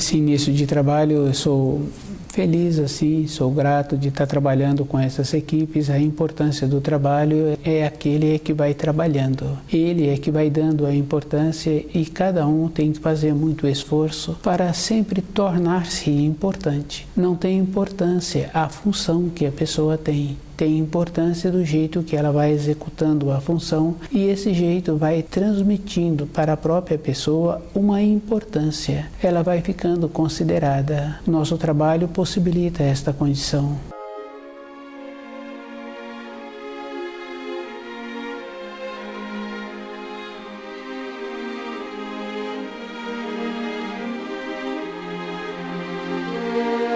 Esse início de trabalho, eu sou feliz, assim, sou grato de estar trabalhando com essas equipes. A importância do trabalho é aquele que vai trabalhando. Ele é que vai dando a importância e cada um tem que fazer muito esforço para sempre tornar-se importante. Não tem importância a função que a pessoa tem. Tem importância do jeito que ela vai executando a função e esse jeito vai transmitindo para a própria pessoa uma importância. Ela vai ficando considerada. Nosso trabalho possibilita esta condição.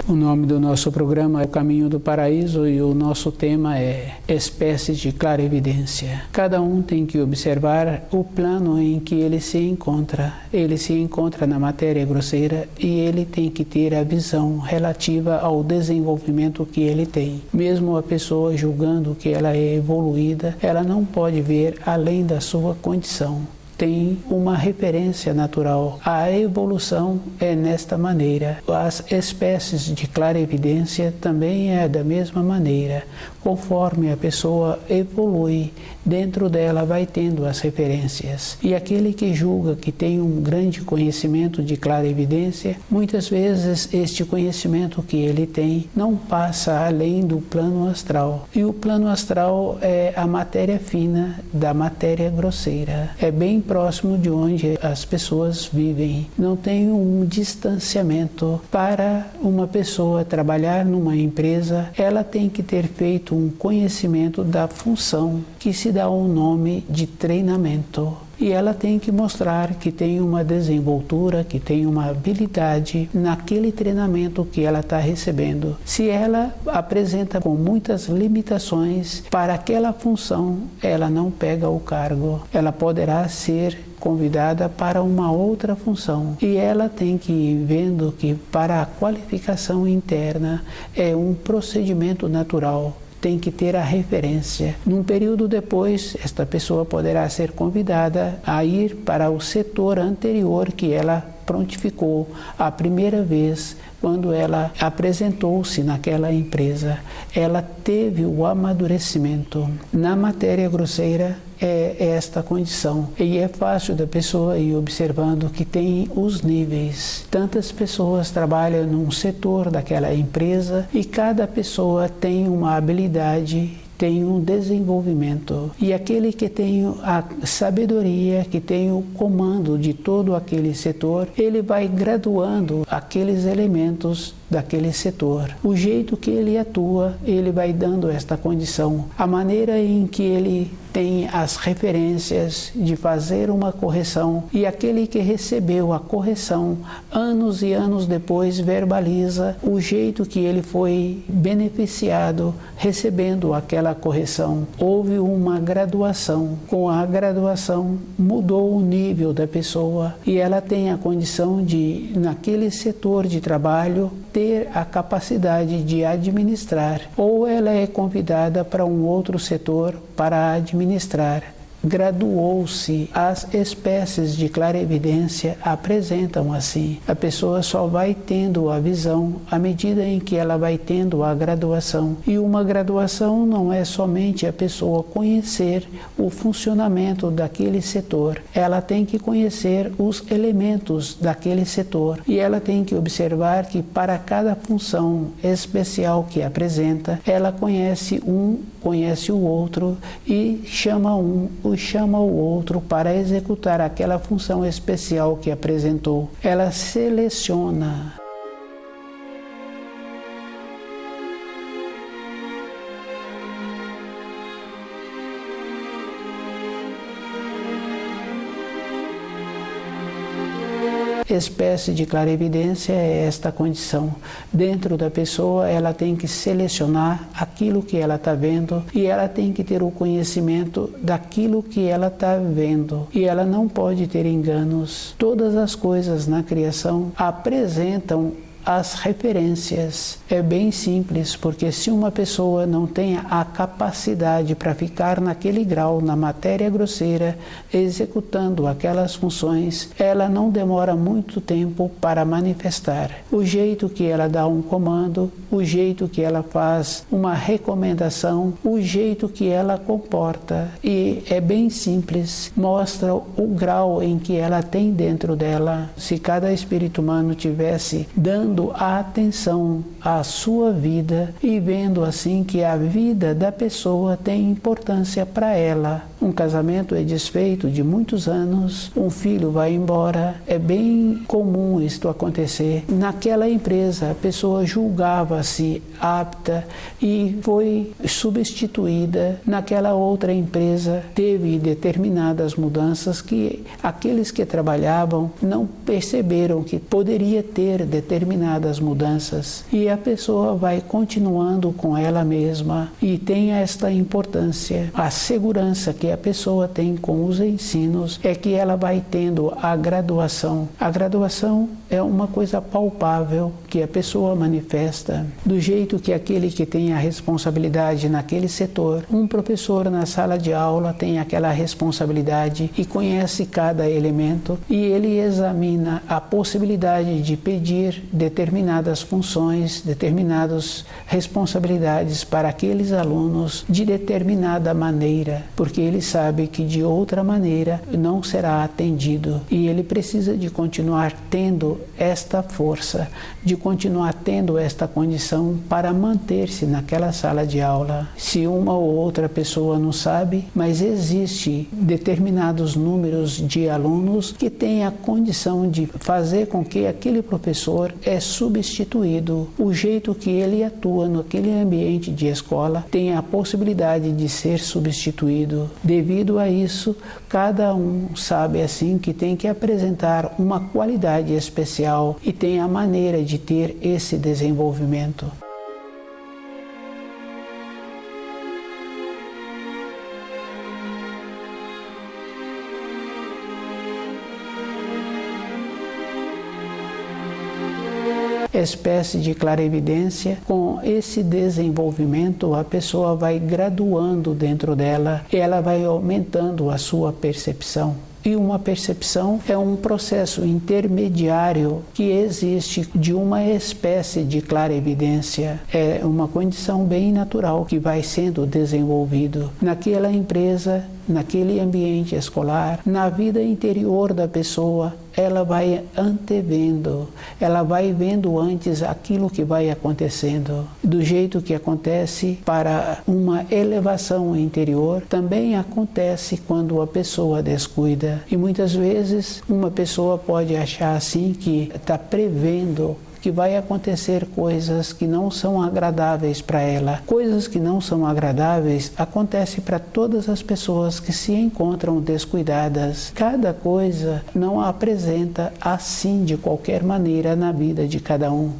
O nome do nosso programa é O Caminho do Paraíso e o nosso tema é Espécies de Clarividência. Cada um tem que observar o plano em que ele se encontra. Ele se encontra na matéria grosseira e ele tem que ter a visão relativa ao desenvolvimento que ele tem. Mesmo a pessoa julgando que ela é evoluída, ela não pode ver além da sua condição. Tem uma referência natural. A evolução é nesta maneira. As espécies de clarividência também é da mesma maneira. Conforme a pessoa evolui, dentro dela vai tendo as referências. E aquele que julga que tem um grande conhecimento de clarividência, muitas vezes este conhecimento que ele tem não passa além do plano astral. E o plano astral é a matéria fina da matéria grosseira. É bem próximo de onde as pessoas vivem. Não tem um distanciamento. Para uma pessoa trabalhar numa empresa, ela tem que ter feito um conhecimento da função que se dá o nome de treinamento. E ela tem que mostrar que tem uma desenvoltura, que tem uma habilidade naquele treinamento que ela está recebendo. Se ela apresenta com muitas limitações para aquela função, ela não pega o cargo. Ela poderá ser convidada para uma outra função. E ela tem que ir vendo que para a qualificação interna é um procedimento natural. Tem que ter a referência. Num período depois, esta pessoa poderá ser convidada a ir para o setor anterior que ela prontificou a primeira vez quando ela apresentou-se naquela empresa. Ela teve o amadurecimento. Na matéria grosseira é esta condição. E é fácil da pessoa ir observando que tem os níveis. Tantas pessoas trabalham num setor daquela empresa e cada pessoa tem uma habilidade, tem um desenvolvimento. E aquele que tem a sabedoria, que tem o comando de todo aquele setor, ele vai graduando aqueles elementos daquele setor. O jeito que ele atua, ele vai dando esta condição. A maneira em que ele tem as referências de fazer uma correção e aquele que recebeu a correção anos e anos depois verbaliza o jeito que ele foi beneficiado recebendo aquela correção. Houve uma graduação. Com a graduação mudou o nível da pessoa e ela tem a condição de, naquele setor de trabalho, ter a capacidade de administrar, ou ela é convidada para um outro setor para administrar. Graduou-se. As espécies de clarividência apresentam assim. A pessoa só vai tendo a visão à medida em que ela vai tendo a graduação. E uma graduação não é somente a pessoa conhecer o funcionamento daquele setor. Ela tem que conhecer os elementos daquele setor. E ela tem que observar que para cada função especial que apresenta, ela conhece um, conhece o outro e chama o outro para executar aquela função especial que apresentou. Ela seleciona. Espécie de clarividência é esta condição. Dentro da pessoa, ela tem que selecionar aquilo que ela está vendo e ela tem que ter o conhecimento daquilo que ela está vendo. E ela não pode ter enganos. Todas as coisas na criação apresentam as referências. É bem simples, porque se uma pessoa não tem a capacidade para ficar naquele grau, na matéria grosseira, executando aquelas funções, ela não demora muito tempo para manifestar. O jeito que ela dá um comando, o jeito que ela faz uma recomendação, o jeito que ela comporta. E é bem simples, mostra o grau em que ela tem dentro dela. Se cada espírito humano tivesse dando a atenção à sua vida e vendo assim que a vida da pessoa tem importância para ela. Um casamento é desfeito de muitos anos, um filho vai embora, é bem comum isto acontecer. Naquela empresa, a pessoa julgava-se apta e foi substituída. Naquela outra empresa, teve determinadas mudanças que aqueles que trabalhavam não perceberam que poderia ter determinadas mudanças. E a pessoa vai continuando com ela mesma e tem esta importância. A segurança que a pessoa tem com os ensinos é que ela vai tendo a graduação. A graduação é uma coisa palpável que a pessoa manifesta, do jeito que aquele que tem a responsabilidade naquele setor, um professor na sala de aula tem aquela responsabilidade e conhece cada elemento e ele examina a possibilidade de pedir determinadas funções, determinadas responsabilidades para aqueles alunos de determinada maneira, porque ele sabe que de outra maneira não será atendido e ele precisa de continuar tendo esta força, de continuar tendo esta condição para manter-se naquela sala de aula. Se uma ou outra pessoa não sabe, mas existe determinados números de alunos que têm a condição de fazer com que aquele professor é substituído. O jeito que ele atua naquele ambiente de escola tem a possibilidade de ser substituído. Devido a isso, cada um sabe assim que tem que apresentar uma qualidade especial e tem a maneira de ter esse desenvolvimento. Espécie de clarevidência, com esse desenvolvimento a pessoa vai graduando dentro dela, ela vai aumentando a sua percepção. E uma percepção é um processo intermediário que existe de uma espécie de clarevidência. É uma condição bem natural que vai sendo desenvolvido naquela empresa, naquele ambiente escolar, na vida interior da pessoa. Ela vai antevendo, ela vai vendo antes aquilo que vai acontecendo. Do jeito que acontece para uma elevação interior, também acontece quando a pessoa descuida. E muitas vezes uma pessoa pode achar assim que está prevendo que vai acontecer coisas que não são agradáveis para ela. Coisas que não são agradáveis acontecem para todas as pessoas que se encontram descuidadas. Cada coisa não apresenta assim de qualquer maneira na vida de cada um.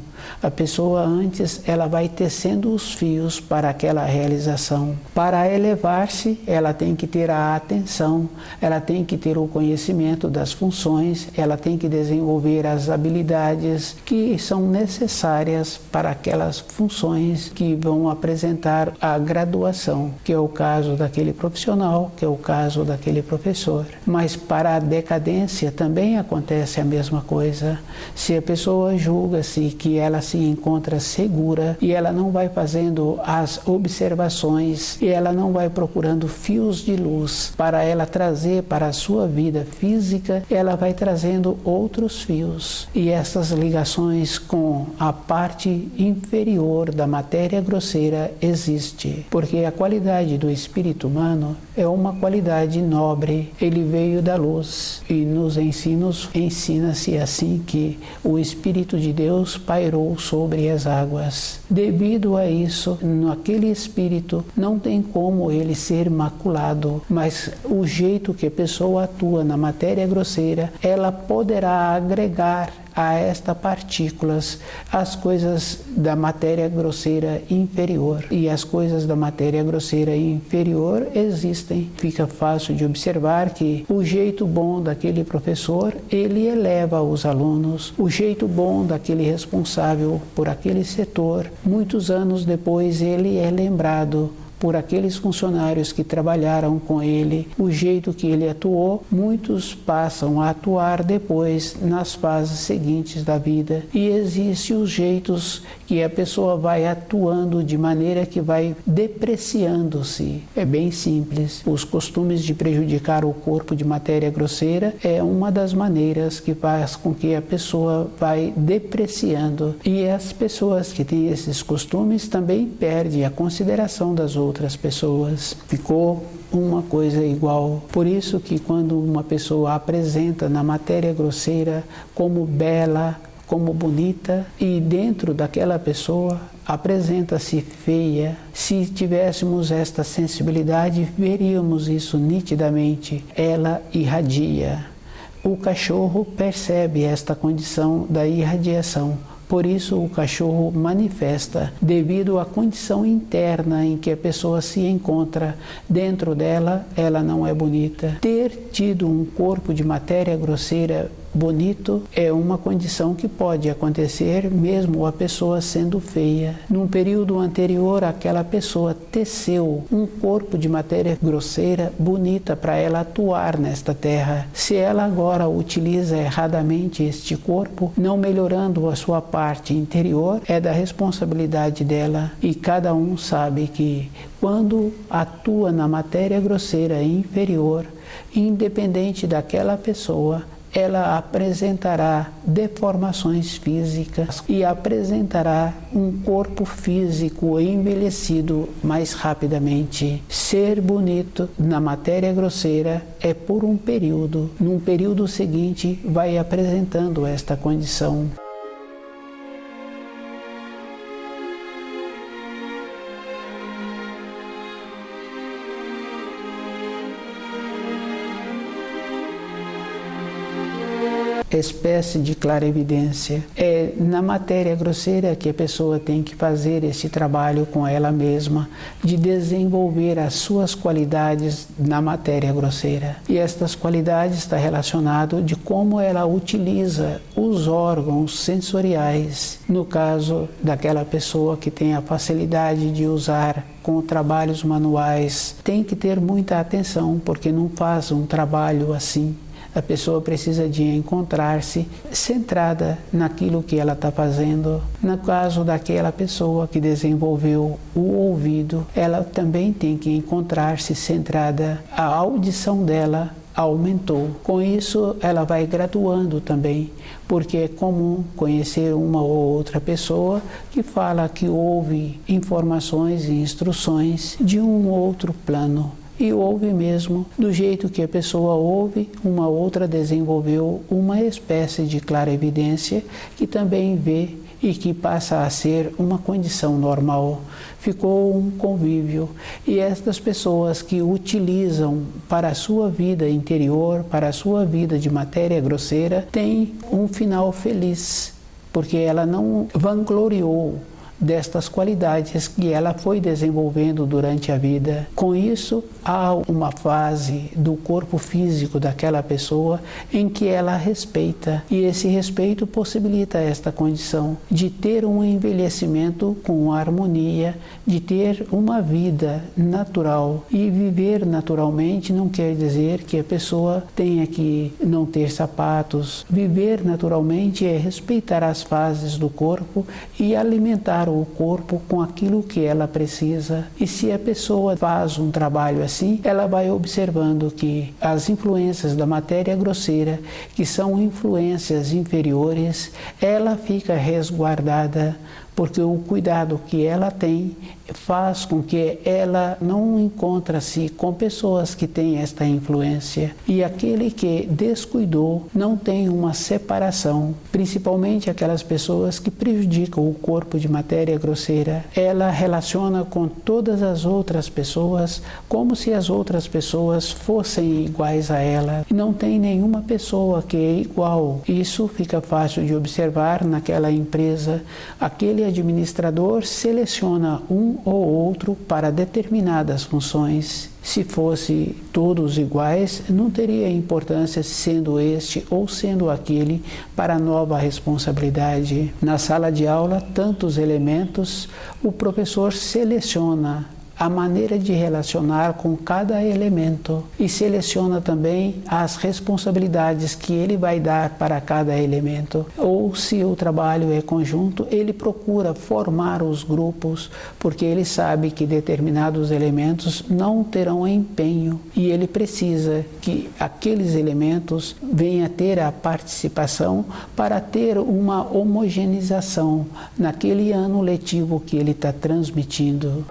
A pessoa antes, ela vai tecendo os fios para aquela realização. Para elevar-se, ela tem que ter a atenção, ela tem que ter o conhecimento das funções, ela tem que desenvolver as habilidades que são necessárias para aquelas funções que vão apresentar a graduação, que é o caso daquele profissional, que é o caso daquele professor. Mas para a decadência também acontece a mesma coisa. Se a pessoa julga-se que ela se encontra segura e ela não vai fazendo as observações e ela não vai procurando fios de luz para ela trazer para a sua vida física, ela vai trazendo outros fios. E essas ligações com a parte inferior da matéria grosseira existe, porque a qualidade do espírito humano é uma qualidade nobre. Ele veio da luz e nos ensinos ensina-se assim que o Espírito de Deus pairou sobre as águas. Devido a isso, naquele espírito não tem como ele ser maculado, mas o jeito que a pessoa atua na matéria grosseira, ela poderá agregar a estas partículas as coisas da matéria grosseira inferior. E as coisas da matéria grosseira inferior existem. Fica fácil de observar que o jeito bom daquele professor, ele eleva os alunos. O jeito bom daquele responsável por aquele setor, muitos anos depois ele é lembrado por aqueles funcionários que trabalharam com ele. O jeito que ele atuou, muitos passam a atuar depois nas fases seguintes da vida. E existem os jeitos que a pessoa vai atuando de maneira que vai depreciando-se. É bem simples. Os costumes de prejudicar o corpo de matéria grosseira é uma das maneiras que faz com que a pessoa vai depreciando. E as pessoas que têm esses costumes também perdem a consideração das outras pessoas. Ficou uma coisa igual. Por isso que quando uma pessoa apresenta na matéria grosseira como bela, como bonita, e dentro daquela pessoa apresenta-se feia, se tivéssemos esta sensibilidade, veríamos isso nitidamente. Ela irradia. O cachorro percebe esta condição da irradiação. Por isso o cachorro manifesta, devido à condição interna em que a pessoa se encontra. Dentro dela, ela não é bonita. Ter tido um corpo de matéria grosseira bonito é uma condição que pode acontecer mesmo a pessoa sendo feia. Num período anterior, aquela pessoa teceu um corpo de matéria grosseira bonita para ela atuar nesta terra. Se ela agora utiliza erradamente este corpo, não melhorando a sua parte interior, é da responsabilidade dela. E cada um sabe que quando atua na matéria grosseira inferior, independente daquela pessoa, ela apresentará deformações físicas e apresentará um corpo físico envelhecido mais rapidamente. Ser bonito na matéria grosseira é por um período. Num período seguinte, vai apresentando esta condição. Espécie de clarevidência. É na matéria grosseira que a pessoa tem que fazer esse trabalho com ela mesma, de desenvolver as suas qualidades na matéria grosseira. E estas qualidades estão relacionadas de como ela utiliza os órgãos sensoriais. No caso daquela pessoa que tem a facilidade de usar com trabalhos manuais, tem que ter muita atenção, porque não faz um trabalho assim. A pessoa precisa de encontrar-se centrada naquilo que ela está fazendo. No caso daquela pessoa que desenvolveu o ouvido, ela também tem que encontrar-se centrada. A audição dela aumentou. Com isso, ela vai graduando também, porque é comum conhecer uma ou outra pessoa que fala que ouve informações e instruções de um outro plano. E ouve mesmo, do jeito que a pessoa ouve, uma outra desenvolveu uma espécie de clarevidência que também vê e que passa a ser uma condição normal. Ficou um convívio. E estas pessoas que utilizam para a sua vida interior, para a sua vida de matéria grosseira, têm um final feliz, porque ela não vangloriou destas qualidades que ela foi desenvolvendo durante a vida. Com isso, há uma fase do corpo físico daquela pessoa em que ela respeita, e esse respeito possibilita esta condição de ter um envelhecimento com harmonia, de ter uma vida natural. E viver naturalmente não quer dizer que a pessoa tenha que não ter sapatos. Viver naturalmente é respeitar as fases do corpo e alimentar o corpo com aquilo que ela precisa. E se a pessoa faz um trabalho assim, ela vai observando que as influências da matéria grosseira, que são influências inferiores, ela fica resguardada, porque o cuidado que ela tem faz com que ela não encontre-se com pessoas que têm esta influência, e aquele que descuidou não tem uma separação, principalmente aquelas pessoas que prejudicam o corpo de matéria grosseira. Ela relaciona com todas as outras pessoas como se as outras pessoas fossem iguais a ela, e não tem nenhuma pessoa que é igual. Isso fica fácil de observar naquela empresa. Aquele administrador seleciona um ou outro para determinadas funções. Se fosse todos iguais, não teria importância sendo este ou sendo aquele para a nova responsabilidade. Na sala de aula, tantos elementos, o professor seleciona a maneira de relacionar com cada elemento e seleciona também as responsabilidades que ele vai dar para cada elemento. Ou se o trabalho é conjunto, ele procura formar os grupos, porque ele sabe que determinados elementos não terão empenho e ele precisa que aqueles elementos venham a ter a participação para ter uma homogeneização naquele ano letivo que ele está transmitindo.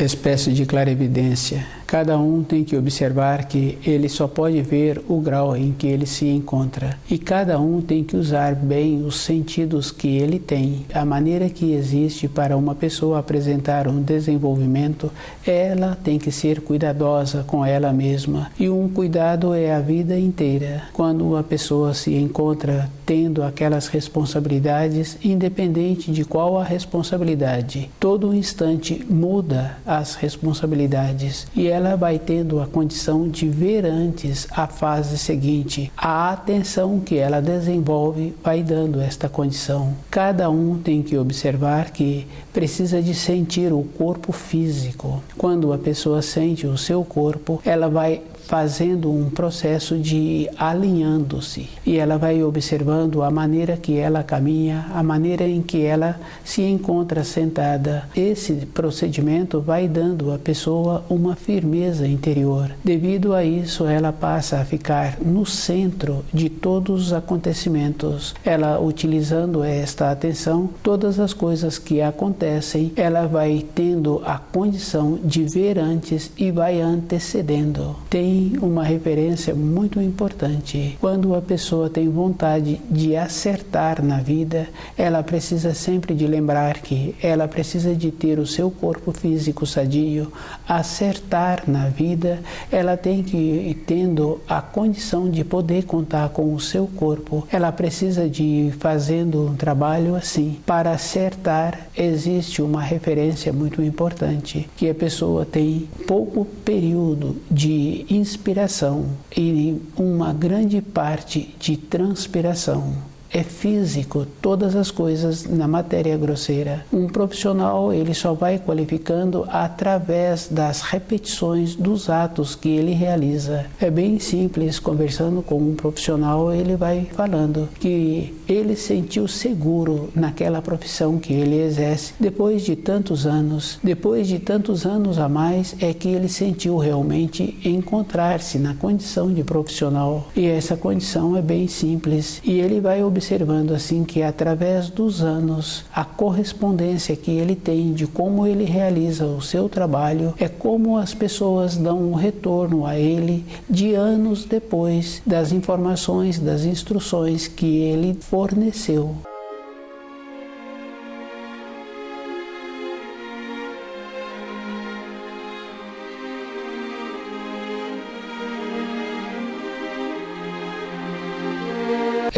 Espécie de clarividência. Cada um tem que observar que ele só pode ver o grau em que ele se encontra. E cada um tem que usar bem os sentidos que ele tem. A maneira que existe para uma pessoa apresentar um desenvolvimento, ela tem que ser cuidadosa com ela mesma. E um cuidado é a vida inteira. Quando a pessoa se encontra tendo aquelas responsabilidades, independente de qual a responsabilidade, todo instante muda as responsabilidades e ela vai tendo a condição de ver antes a fase seguinte. A atenção que ela desenvolve vai dando esta condição. Cada um tem que observar que precisa de sentir o corpo físico. Quando a pessoa sente o seu corpo, ela vai fazendo um processo de alinhando-se e ela vai observando a maneira que ela caminha, a maneira em que ela se encontra sentada. Esse procedimento vai dando à pessoa uma firmeza interior. Devido a isso, ela passa a ficar no centro de todos os acontecimentos. Ela, utilizando esta atenção, todas as coisas que acontecem, ela vai tendo a condição de ver antes e vai antecedendo. Tem uma referência muito importante. Quando a pessoa tem vontade de acertar na vida, ela precisa sempre de lembrar que ela precisa de ter o seu corpo físico sadio. Acertar na vida, ela tem que ir tendo a condição de poder contar com o seu corpo. Ela precisa de ir fazendo um trabalho assim. Para acertar, existe uma referência muito importante, que a pessoa tem pouco período de inspiração e uma grande parte de transpiração. É físico, todas as coisas na matéria grosseira. Um profissional, ele só vai qualificando através das repetições dos atos que ele realiza. É bem simples, conversando com um profissional, ele vai falando que ele sentiu seguro naquela profissão que ele exerce. Depois de tantos anos a mais, é que ele sentiu realmente encontrar-se na condição de profissional. E essa condição é bem simples. E ele vai observando assim que através dos anos, a correspondência que ele tem de como ele realiza o seu trabalho é como as pessoas dão um retorno a ele de anos depois das informações, das instruções que ele forneceu.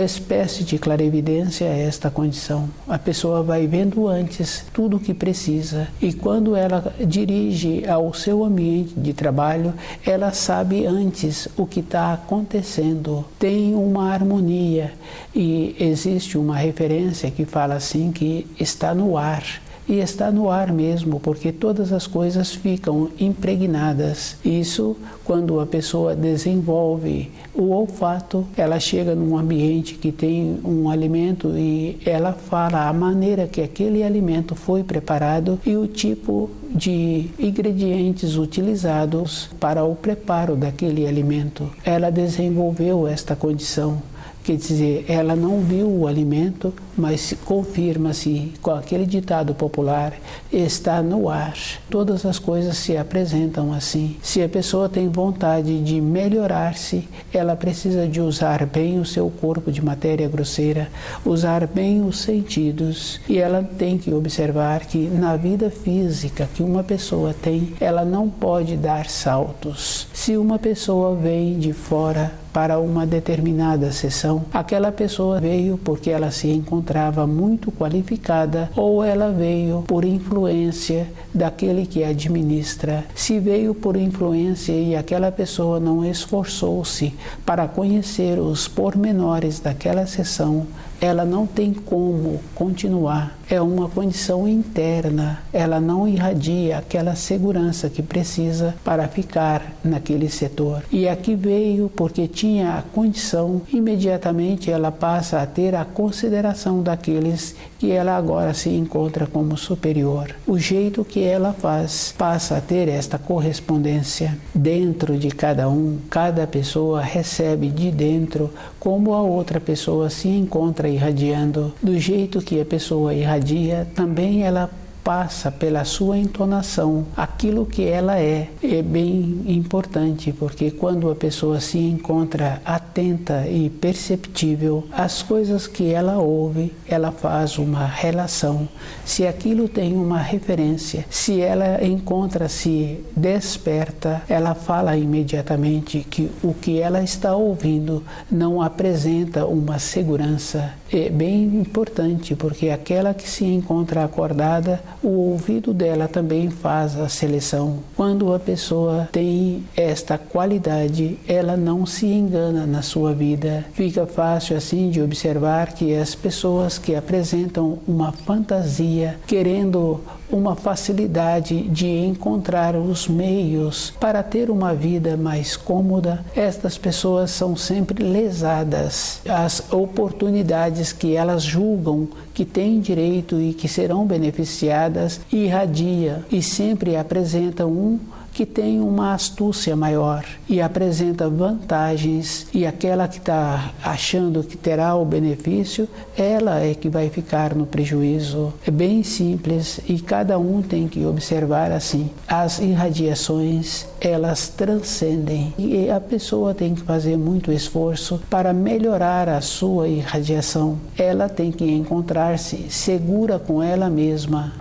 Espécie de clarividência é esta condição. A pessoa vai vendo antes tudo o que precisa e quando ela dirige ao seu ambiente de trabalho, ela sabe antes o que está acontecendo. Tem uma harmonia e existe uma referência que fala assim que está no ar. e está no ar mesmo, porque todas as coisas ficam impregnadas. Isso, quando a pessoa desenvolve o olfato, ela chega num ambiente que tem um alimento e ela fala a maneira que aquele alimento foi preparado e o tipo de ingredientes utilizados para o preparo daquele alimento. Ela desenvolveu esta condição. Quer dizer, ela não viu o alimento, mas confirma-se com aquele ditado popular, está no ar. Todas as coisas se apresentam assim. Se a pessoa tem vontade de melhorar-se, ela precisa de usar bem o seu corpo de matéria grosseira, usar bem os sentidos, e ela tem que observar que na vida física que uma pessoa tem, ela não pode dar saltos. Se uma pessoa vem de fora para uma determinada sessão, aquela pessoa veio porque ela se encontrava muito qualificada ou ela veio por influência daquele que administra. Se veio por influência e aquela pessoa não esforçou-se para conhecer os pormenores daquela sessão, ela não tem como continuar. É uma condição interna, ela não irradia aquela segurança que precisa para ficar naquele setor. E aqui veio porque tinha a condição, imediatamente ela passa a ter a consideração daqueles que ela agora se encontra como superior. O jeito que ela faz passa a ter esta correspondência dentro de cada um. Cada pessoa recebe de dentro como a outra pessoa se encontra irradiando. Do jeito que a pessoa irradia, também ela passa pela sua entonação aquilo que ela é. É bem importante, porque quando a pessoa se encontra atenta e perceptível, as coisas que ela ouve, ela faz uma relação. Se aquilo tem uma referência, se ela encontra-se desperta, ela fala imediatamente que o que ela está ouvindo não apresenta uma segurança. É bem importante, porque aquela que se encontra acordada, o ouvido dela também faz a seleção. Quando a pessoa tem esta qualidade, ela não se engana na sua vida. Fica fácil assim de observar que as pessoas que apresentam uma fantasia, querendo uma facilidade de encontrar os meios para ter uma vida mais cômoda, estas pessoas são sempre lesadas. As oportunidades que elas julgam que têm direito e que serão beneficiadas irradia e sempre apresentam um que tem uma astúcia maior e apresenta vantagens, e aquela que está achando que terá o benefício, ela é que vai ficar no prejuízo. É bem simples e cada um tem que observar assim. As irradiações, elas transcendem e a pessoa tem que fazer muito esforço para melhorar a sua irradiação. Ela tem que encontrar-se segura com ela mesma.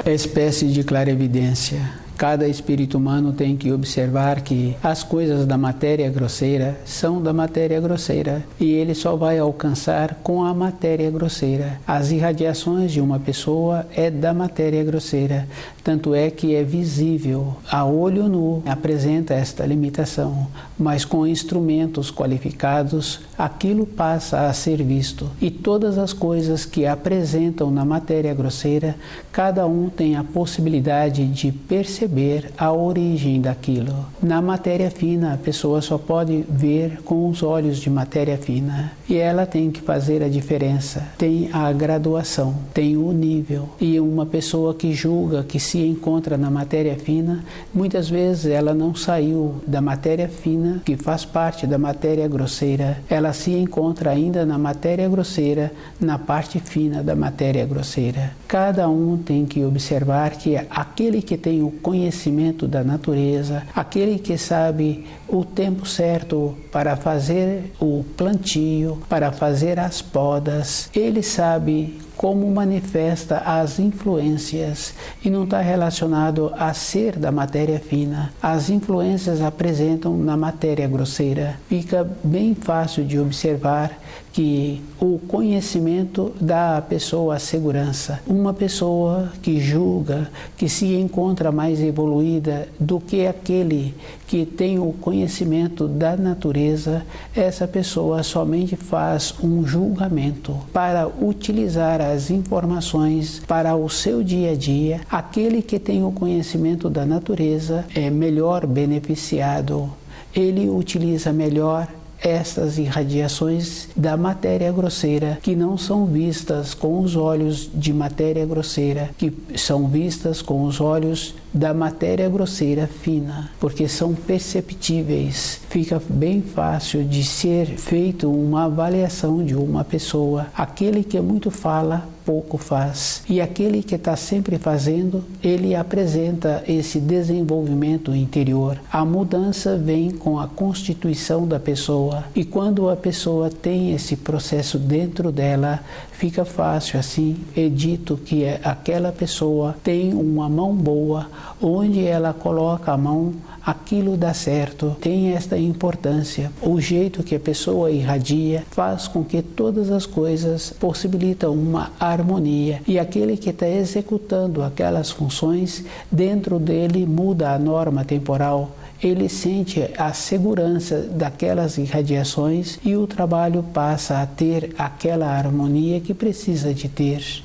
Espécie de clarevidência. Cada espírito humano tem que observar que as coisas da matéria grosseira são da matéria grosseira e ele só vai alcançar com a matéria grosseira. As irradiações de uma pessoa é da matéria grosseira, tanto é que é visível a olho nu, apresenta esta limitação, mas com instrumentos qualificados aquilo passa a ser visto. E todas as coisas que apresentam na matéria grosseira, cada um tem a possibilidade de perceber a origem daquilo. Na matéria fina, a pessoa só pode ver com os olhos de matéria fina. E ela tem que fazer a diferença. Tem a graduação, tem o nível. E uma pessoa que julga que se encontra na matéria fina, muitas vezes ela não saiu da matéria fina, que faz parte da matéria grosseira. Ela se encontra ainda na matéria grosseira, na parte fina da matéria grosseira. Cada um tem que observar que aquele que tem o conhecimento da natureza, aquele que sabe o tempo certo para fazer o plantio, para fazer as podas, ele sabe como manifesta as influências e não está relacionado a ser da matéria fina. As influências apresentam na matéria grosseira. Fica bem fácil de observar que o conhecimento dá à pessoa a segurança. Uma pessoa que julga, que se encontra mais evoluída do que aquele que tem o conhecimento da natureza, essa pessoa somente faz um julgamento para utilizar as informações para o seu dia a dia. Aquele que tem o conhecimento da natureza é melhor beneficiado. Ele utiliza melhor estas irradiações da matéria grosseira, que não são vistas com os olhos de matéria grosseira, que são vistas com os olhos da matéria grosseira fina, porque são perceptíveis. Fica bem fácil de ser feito uma avaliação de uma pessoa. Aquele que muito fala, pouco faz. E aquele que está sempre fazendo, ele apresenta esse desenvolvimento interior. A mudança vem com a constituição da pessoa. E quando a pessoa tem esse processo dentro dela, fica fácil assim. É dito que aquela pessoa tem uma mão boa, onde ela coloca a mão, aquilo dá certo. Tem esta importância. O jeito que a pessoa irradia faz com que todas as coisas possibilitam uma harmonia. E aquele que está executando aquelas funções, dentro dele muda a norma temporal. Ele sente a segurança daquelas irradiações e o trabalho passa a ter aquela harmonia que precisa de ter.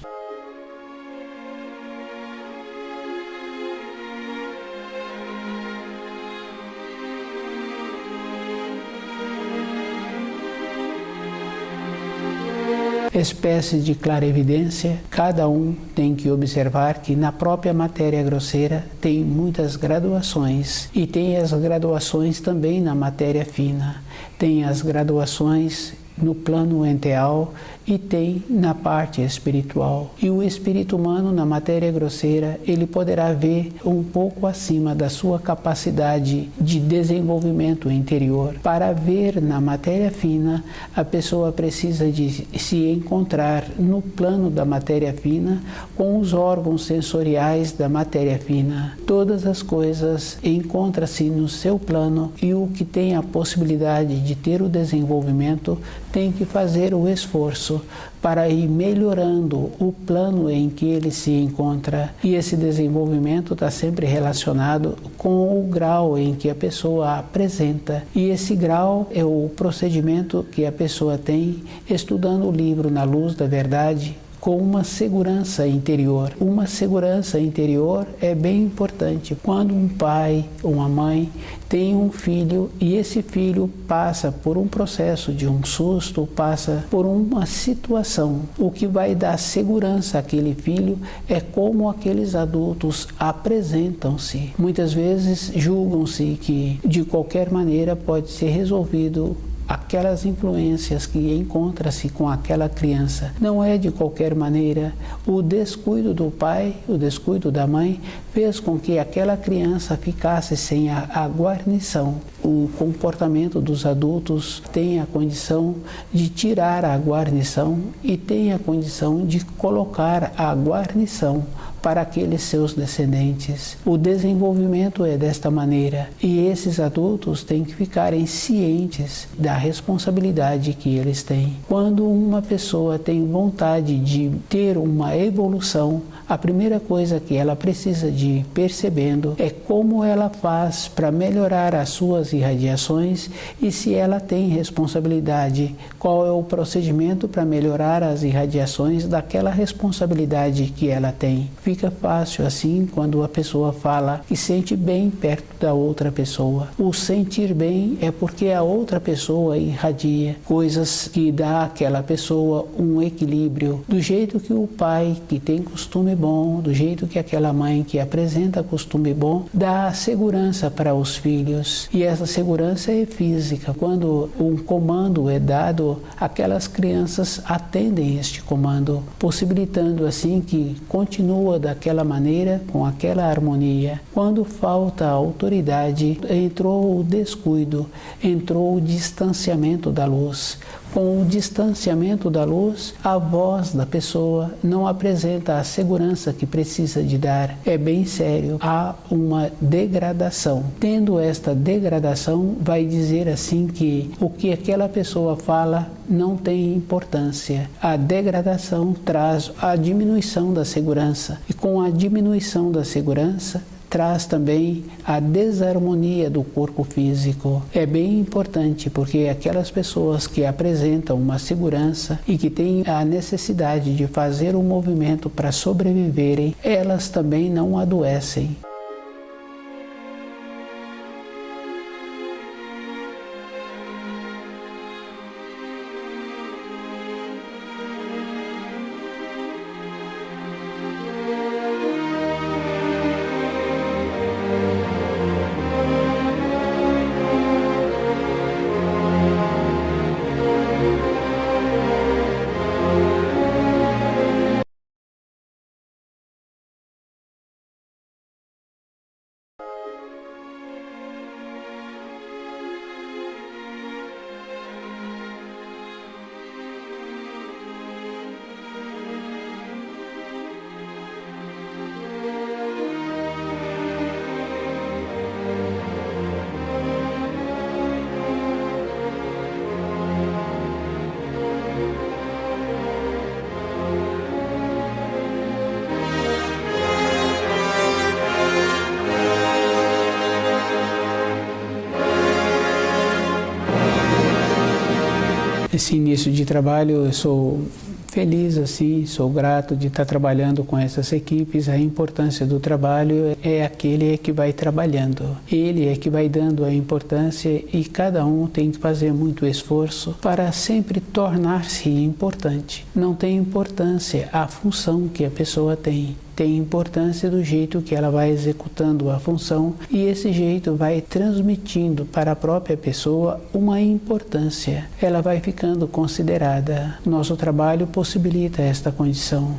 Espécies de clarevidência, cada um tem que observar que na própria matéria grosseira tem muitas graduações e tem as graduações também na matéria fina, tem as graduações no plano enteal e tem na parte espiritual. E o espírito humano na matéria grosseira, ele poderá ver um pouco acima da sua capacidade de desenvolvimento interior. Para ver na matéria fina, a pessoa precisa de se encontrar no plano da matéria fina com os órgãos sensoriais da matéria fina. Todas as coisas encontram-se no seu plano e o que tem a possibilidade de ter o desenvolvimento tem que fazer o esforço para ir melhorando o plano em que ele se encontra. E esse desenvolvimento está sempre relacionado com o grau em que a pessoa apresenta. E esse grau é o procedimento que a pessoa tem estudando o livro Na Luz da Verdade, com uma segurança interior. Uma segurança interior é bem importante. Quando um pai ou uma mãe tem um filho e esse filho passa por um processo de um susto, passa por uma situação, o que vai dar segurança àquele filho é como aqueles adultos apresentam-se. Muitas vezes julgam-se que de qualquer maneira pode ser resolvido aquelas influências que encontra-se com aquela criança. Não é de qualquer maneira. O descuido do pai, o descuido da mãe, fez com que aquela criança ficasse sem a guarnição. O comportamento dos adultos tem a condição de tirar a guarnição e tem a condição de colocar a guarnição para aqueles seus descendentes. O desenvolvimento é desta maneira e esses adultos têm que ficarem cientes da responsabilidade que eles têm. Quando uma pessoa tem vontade de ter uma evolução, a primeira coisa que ela precisa de ir percebendo é como ela faz para melhorar as suas irradiações e se ela tem responsabilidade, qual é o procedimento para melhorar as irradiações daquela responsabilidade que ela tem. Fica fácil assim quando a pessoa fala que sente bem perto da outra pessoa. O sentir bem é porque a outra pessoa irradia coisas que dá àquela pessoa um equilíbrio. Do jeito que o pai que tem costume bom, do jeito que aquela mãe que apresenta costume bom, dá segurança para os filhos. E essa segurança é física. Quando um comando é dado, aquelas crianças atendem este comando, possibilitando assim que continua daquela maneira, com aquela harmonia. Quando falta autoridade, entrou o descuido, entrou o distanciamento da luz. Com o distanciamento da luz, a voz da pessoa não apresenta a segurança que precisa de dar. É bem sério, há uma degradação. Tendo esta degradação, vai dizer assim que o que aquela pessoa fala não tem importância. A degradação traz a diminuição da segurança, e com a diminuição da segurança traz também a desarmonia do corpo físico. É bem importante porque aquelas pessoas que apresentam uma segurança e que têm a necessidade de fazer um movimento para sobreviverem, elas também não adoecem. Esse início de trabalho, eu sou feliz, assim, sou grato de estar trabalhando com essas equipes. A importância do trabalho é aquele que vai trabalhando. Ele é que vai dando a importância e cada um tem que fazer muito esforço para sempre tornar-se importante. Não tem importância a função que a pessoa tem. Tem importância do jeito que ela vai executando a função e esse jeito vai transmitindo para a própria pessoa uma importância. Ela vai ficando considerada. Nosso trabalho possibilita esta condição.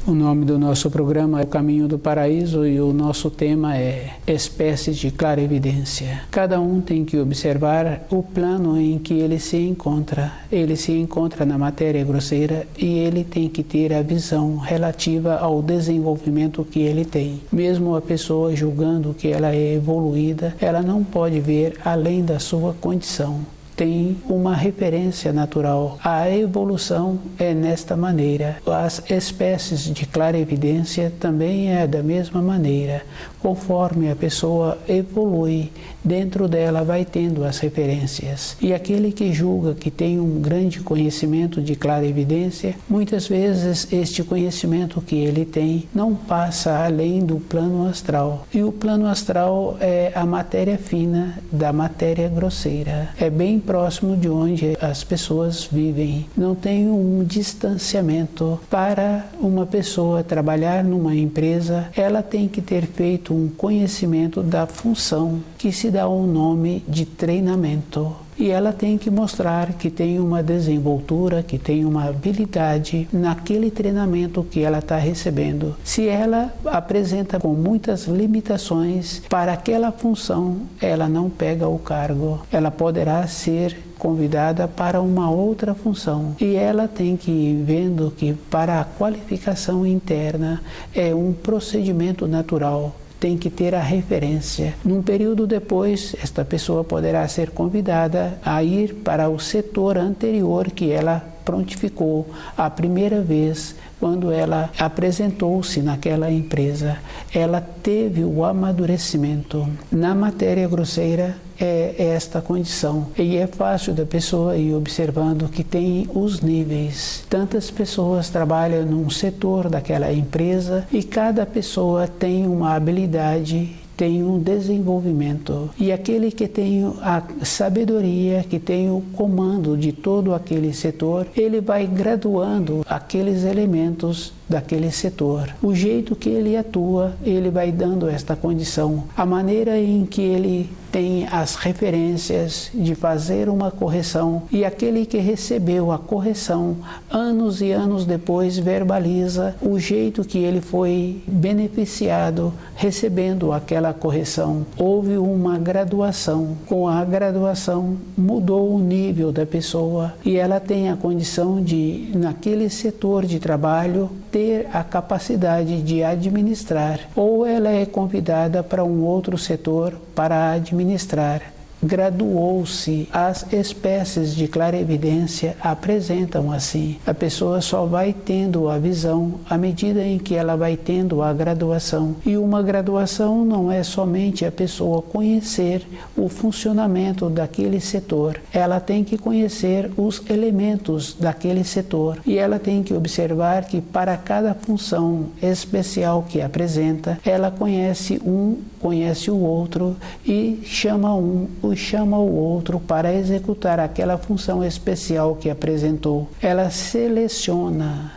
O nome do nosso programa é O Caminho do Paraíso e o nosso tema é Espécies de Clarevidência. Cada um tem que observar o plano em que ele se encontra. Ele se encontra na matéria grosseira e ele tem que ter a visão relativa ao desenvolvimento que ele tem. Mesmo a pessoa julgando que ela é evoluída, ela não pode ver além da sua condição. Tem uma referência natural. A evolução é nesta maneira. As espécies de clarevidência também é da mesma maneira. Conforme a pessoa evolui, dentro dela vai tendo as referências. E aquele que julga que tem um grande conhecimento de clarevidência, muitas vezes este conhecimento que ele tem não passa além do plano astral. E o plano astral é a matéria fina da matéria grosseira. É bem próximo de onde as pessoas vivem. Não tem um distanciamento. Para uma pessoa trabalhar numa empresa, ela tem que ter feito um conhecimento da função, que se dá o nome de treinamento. E ela tem que mostrar que tem uma desenvoltura, que tem uma habilidade naquele treinamento que ela está recebendo. Se ela apresenta com muitas limitações para aquela função, ela não pega o cargo. Ela poderá ser convidada para uma outra função. E ela tem que ir vendo que para a qualificação interna é um procedimento natural. Tem que ter a referência. Num período depois, esta pessoa poderá ser convidada a ir para o setor anterior que ela prontificou a primeira vez quando ela apresentou-se naquela empresa. Ela teve o amadurecimento. Na matéria grosseira é esta condição. E é fácil da pessoa ir observando que tem os níveis. Tantas pessoas trabalham num setor daquela empresa e cada pessoa tem uma habilidade, tem um desenvolvimento. E aquele que tem a sabedoria, que tem o comando de todo aquele setor, ele vai graduando aqueles elementos daquele setor. O jeito que ele atua, ele vai dando esta condição. A maneira em que ele tem as referências de fazer uma correção, e aquele que recebeu a correção anos e anos depois verbaliza o jeito que ele foi beneficiado recebendo aquela correção. Houve uma graduação. Com a graduação mudou o nível da pessoa e ela tem a condição de, naquele setor de trabalho, ter a capacidade de administrar, ou ela é convidada para um outro setor para administrar. Graduou-se. As espécies de clarevidência apresentam assim. A pessoa só vai tendo a visão à medida em que ela vai tendo a graduação. E uma graduação não é somente a pessoa conhecer o funcionamento daquele setor. Ela tem que conhecer os elementos daquele setor. E ela tem que observar que para cada função especial que apresenta, ela conhece um, conhece o outro e chama o outro para executar aquela função especial que apresentou. Ela seleciona.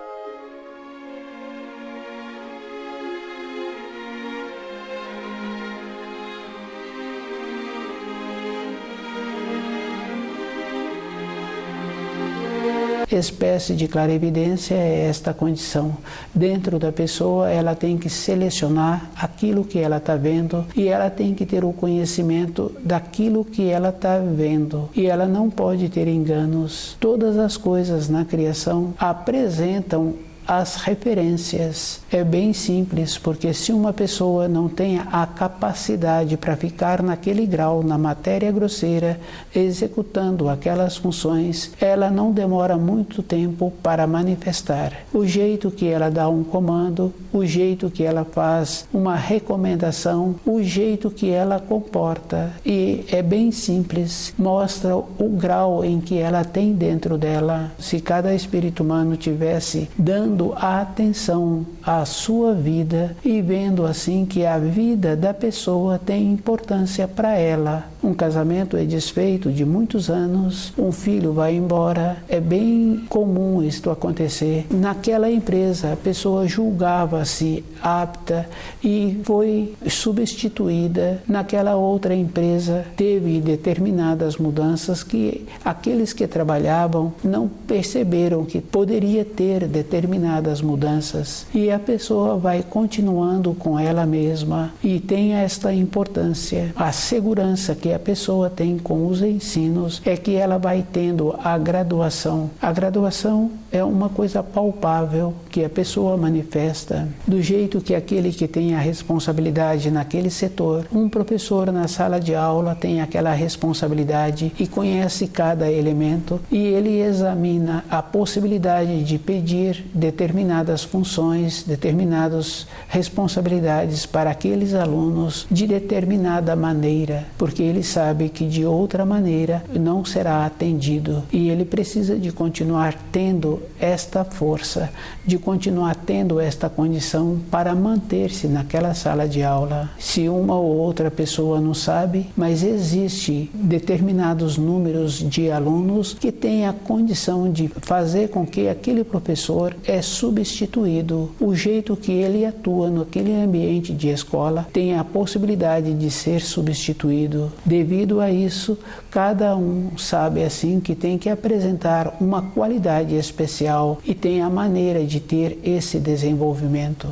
Espécie de clarevidência é esta condição. Dentro da pessoa, ela tem que selecionar aquilo que ela está vendo e ela tem que ter o conhecimento daquilo que ela está vendo. E ela não pode ter enganos. Todas as coisas na criação apresentam as referências. É bem simples, porque se uma pessoa não tem a capacidade para ficar naquele grau, na matéria grosseira, executando aquelas funções, ela não demora muito tempo para manifestar. O jeito que ela dá um comando, o jeito que ela faz uma recomendação, o jeito que ela comporta. E é bem simples, mostra o grau em que ela tem dentro dela. Se cada espírito humano tivesse dando a atenção à sua vida e vendo assim que a vida da pessoa tem importância para ela. Um casamento é desfeito de muitos anos, um filho vai embora, é bem comum isto acontecer. Naquela empresa, a pessoa julgava-se apta e foi substituída. Naquela outra empresa, teve determinadas mudanças que aqueles que trabalhavam não perceberam que poderia ter determinadas mudanças. E a pessoa vai continuando com ela mesma e tem esta importância. A segurança que a pessoa tem com os ensinos é que ela vai tendo a graduação. A graduação é uma coisa palpável que a pessoa manifesta do jeito que aquele que tem a responsabilidade naquele setor, um professor na sala de aula tem aquela responsabilidade e conhece cada elemento e ele examina a possibilidade de pedir determinadas funções, determinadas responsabilidades para aqueles alunos de determinada maneira, porque ele sabe que de outra maneira não será atendido e ele precisa de continuar tendo esta força, de continuar tendo esta condição para manter-se naquela sala de aula. Se uma ou outra pessoa não sabe, mas existe determinados números de alunos que têm a condição de fazer com que aquele professor é substituído. O jeito que ele atua naquele ambiente de escola tem a possibilidade de ser substituído. Devido a isso, cada um sabe assim que tem que apresentar uma qualidade especial e tem a maneira de ter esse desenvolvimento.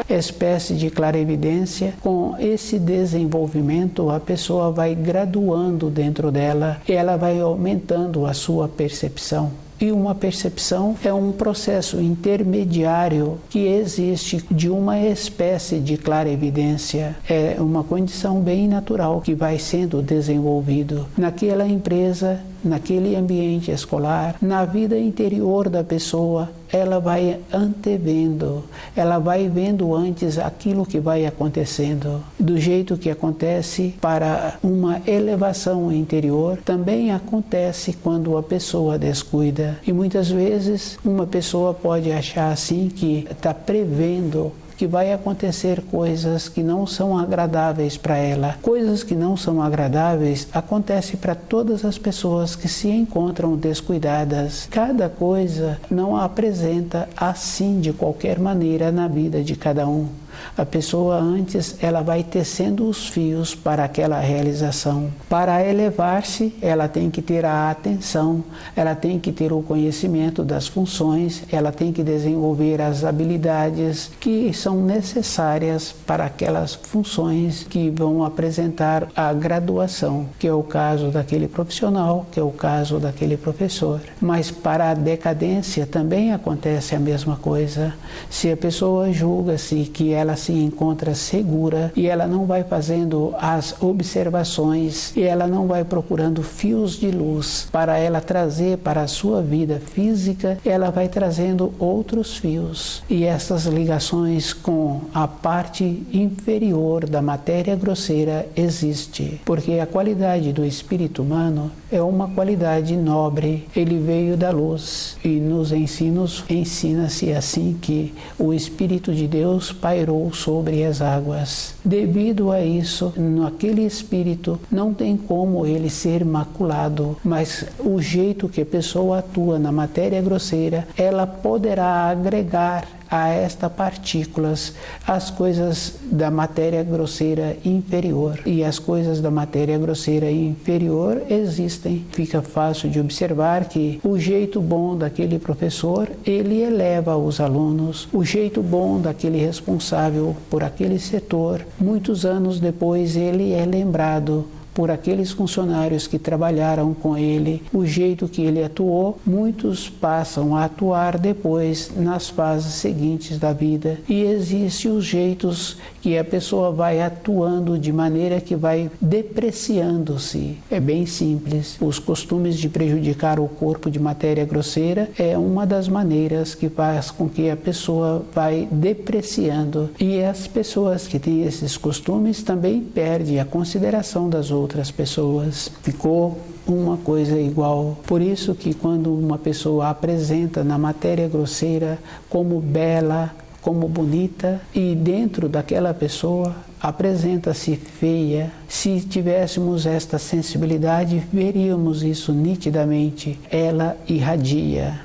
Espécie de clarevidência, com esse desenvolvimento a pessoa vai graduando dentro dela, ela vai aumentando a sua percepção. E uma percepção é um processo intermediário que existe de uma espécie de clarevidência. É uma condição bem natural que vai sendo desenvolvido naquela empresa, naquele ambiente escolar, na vida interior da pessoa. Ela vai antevendo, ela vai vendo antes aquilo que vai acontecendo. Do jeito que acontece para uma elevação interior, também acontece quando a pessoa descuida. E muitas vezes uma pessoa pode achar assim que está prevendo que vai acontecer coisas que não são agradáveis para ela. Coisas que não são agradáveis acontecem para todas as pessoas que se encontram descuidadas. Cada coisa não a apresenta assim de qualquer maneira na vida de cada um. A pessoa antes, ela vai tecendo os fios para aquela realização. Para elevar-se, ela tem que ter a atenção, ela tem que ter o conhecimento das funções, ela tem que desenvolver as habilidades que são necessárias para aquelas funções que vão apresentar a graduação, que é o caso daquele profissional, que é o caso daquele professor. Mas para a decadência também acontece a mesma coisa. Se a pessoa julga-se que ela se encontra segura e ela não vai fazendo as observações e ela não vai procurando fios de luz para ela trazer para a sua vida física, ela vai trazendo outros fios. E essas ligações com a parte inferior da matéria grosseira existe, porque a qualidade do espírito humano é uma qualidade nobre. Ele veio da luz e nos ensinos ensina-se assim que o Espírito de Deus pairou sobre as águas. Devido a isso, naquele espírito não tem como ele ser maculado, mas o jeito que a pessoa atua na matéria grosseira, ela poderá agregar a estas partículas as coisas da matéria grosseira inferior. E as coisas da matéria grosseira inferior existem. Fica fácil de observar que o jeito bom daquele professor, ele eleva os alunos. O jeito bom daquele responsável por aquele setor, muitos anos depois ele é lembrado por aqueles funcionários que trabalharam com ele. O jeito que ele atuou, muitos passam a atuar depois nas fases seguintes da vida. E existem os jeitos que a pessoa vai atuando de maneira que vai depreciando-se. É bem simples. Os costumes de prejudicar o corpo de matéria grosseira é uma das maneiras que faz com que a pessoa vai depreciando. E as pessoas que têm esses costumes também perdem a consideração das outras pessoas. Ficou uma coisa igual. Por isso que quando uma pessoa apresenta na matéria grosseira como bela, como bonita, e dentro daquela pessoa apresenta-se feia, se tivéssemos esta sensibilidade, veríamos isso nitidamente. Ela irradia.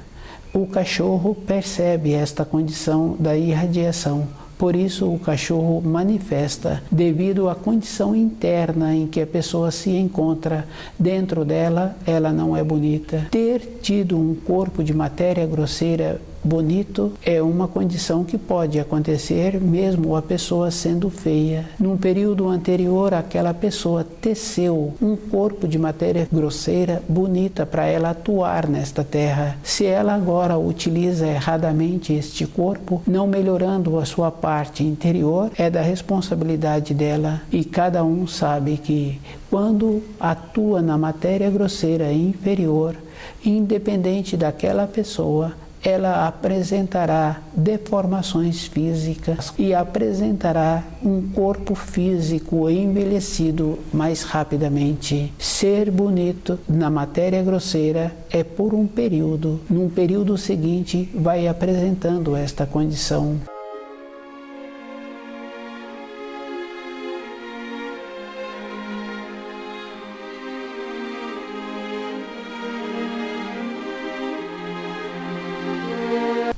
O cachorro percebe esta condição da irradiação. Por isso o cachorro manifesta, devido à condição interna em que a pessoa se encontra. Dentro dela, ela não é bonita. Ter tido um corpo de matéria grosseira bonito é uma condição que pode acontecer mesmo a pessoa sendo feia. Num período anterior, aquela pessoa teceu um corpo de matéria grosseira bonita para ela atuar nesta terra. Se ela agora utiliza erradamente este corpo, não melhorando a sua parte interior, é da responsabilidade dela. E cada um sabe que quando atua na matéria grosseira inferior, independente daquela pessoa, ela apresentará deformações físicas e apresentará um corpo físico envelhecido mais rapidamente. Ser bonito na matéria grosseira é por um período. Num período seguinte, vai apresentando esta condição.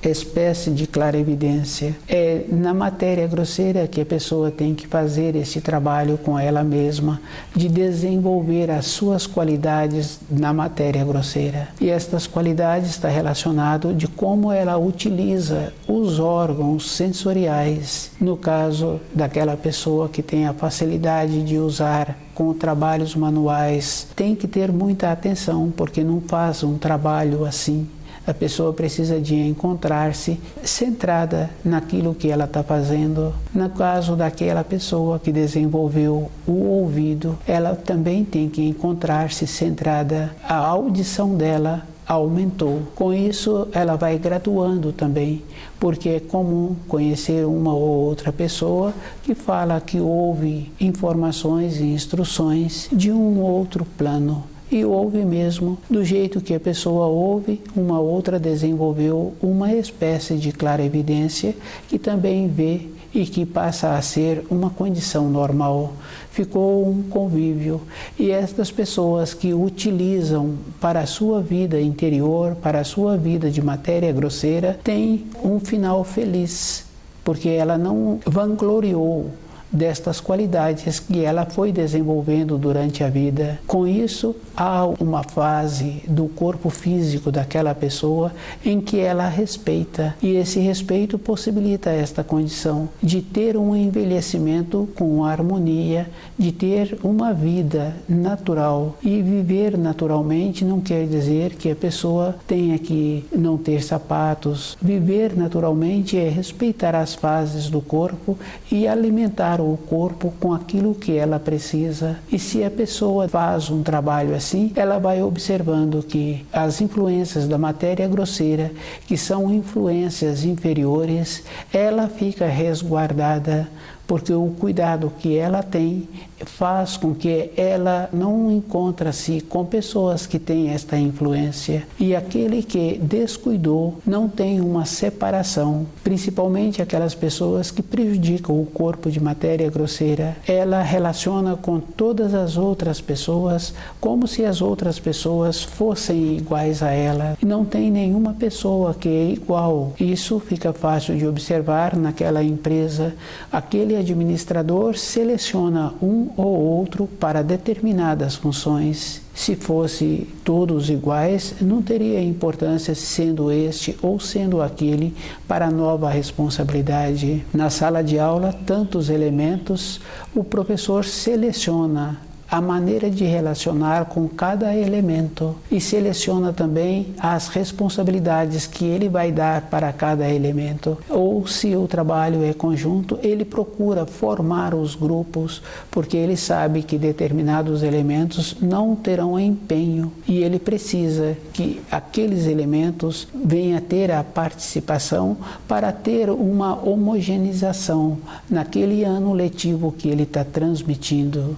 Espécie de clarevidência. É na matéria grosseira que a pessoa tem que fazer esse trabalho com ela mesma, de desenvolver as suas qualidades na matéria grosseira. E estas qualidades estão relacionadas de como ela utiliza os órgãos sensoriais. No caso daquela pessoa que tem a facilidade de usar com trabalhos manuais, tem que ter muita atenção, porque não faz um trabalho assim. A pessoa precisa de encontrar-se centrada naquilo que ela está fazendo. No caso daquela pessoa que desenvolveu o ouvido, ela também tem que encontrar-se centrada. A audição dela aumentou. Com isso, ela vai graduando também, porque é comum conhecer uma ou outra pessoa que fala que ouve informações e instruções de um outro plano. E ouve mesmo, do jeito que a pessoa ouve, uma outra desenvolveu uma espécie de clarevidência que também vê e que passa a ser uma condição normal. Ficou um convívio, e estas pessoas que utilizam para a sua vida interior, para a sua vida de matéria grosseira, têm um final feliz, porque ela não vangloriou destas qualidades que ela foi desenvolvendo durante a vida. Com isso, há uma fase do corpo físico daquela pessoa em que ela respeita, e esse respeito possibilita esta condição de ter um envelhecimento com harmonia, de ter uma vida natural. E viver naturalmente não quer dizer que a pessoa tenha que não ter sapatos. Viver naturalmente é respeitar as fases do corpo e alimentar o corpo com aquilo que ela precisa. E se a pessoa faz um trabalho assim, ela vai observando que as influências da matéria grosseira, que são influências inferiores, ela fica resguardada, porque o cuidado que ela tem faz com que ela não encontre-se com pessoas que têm esta influência. E aquele que descuidou não tem uma separação, principalmente aquelas pessoas que prejudicam o corpo de matéria grosseira. Ela relaciona com todas as outras pessoas como se as outras pessoas fossem iguais a ela. E não tem nenhuma pessoa que é igual. Isso fica fácil de observar naquela empresa. Aquele administrador seleciona um ou outro para determinadas funções. Se fosse todos iguais, não teria importância sendo este ou sendo aquele para a nova responsabilidade. Na sala de aula, tantos elementos, o professor seleciona a maneira de relacionar com cada elemento e seleciona também as responsabilidades que ele vai dar para cada elemento. Ou se o trabalho é conjunto, ele procura formar os grupos, porque ele sabe que determinados elementos não terão empenho e ele precisa que aqueles elementos venham a ter a participação para ter uma homogeneização naquele ano letivo que ele está transmitindo.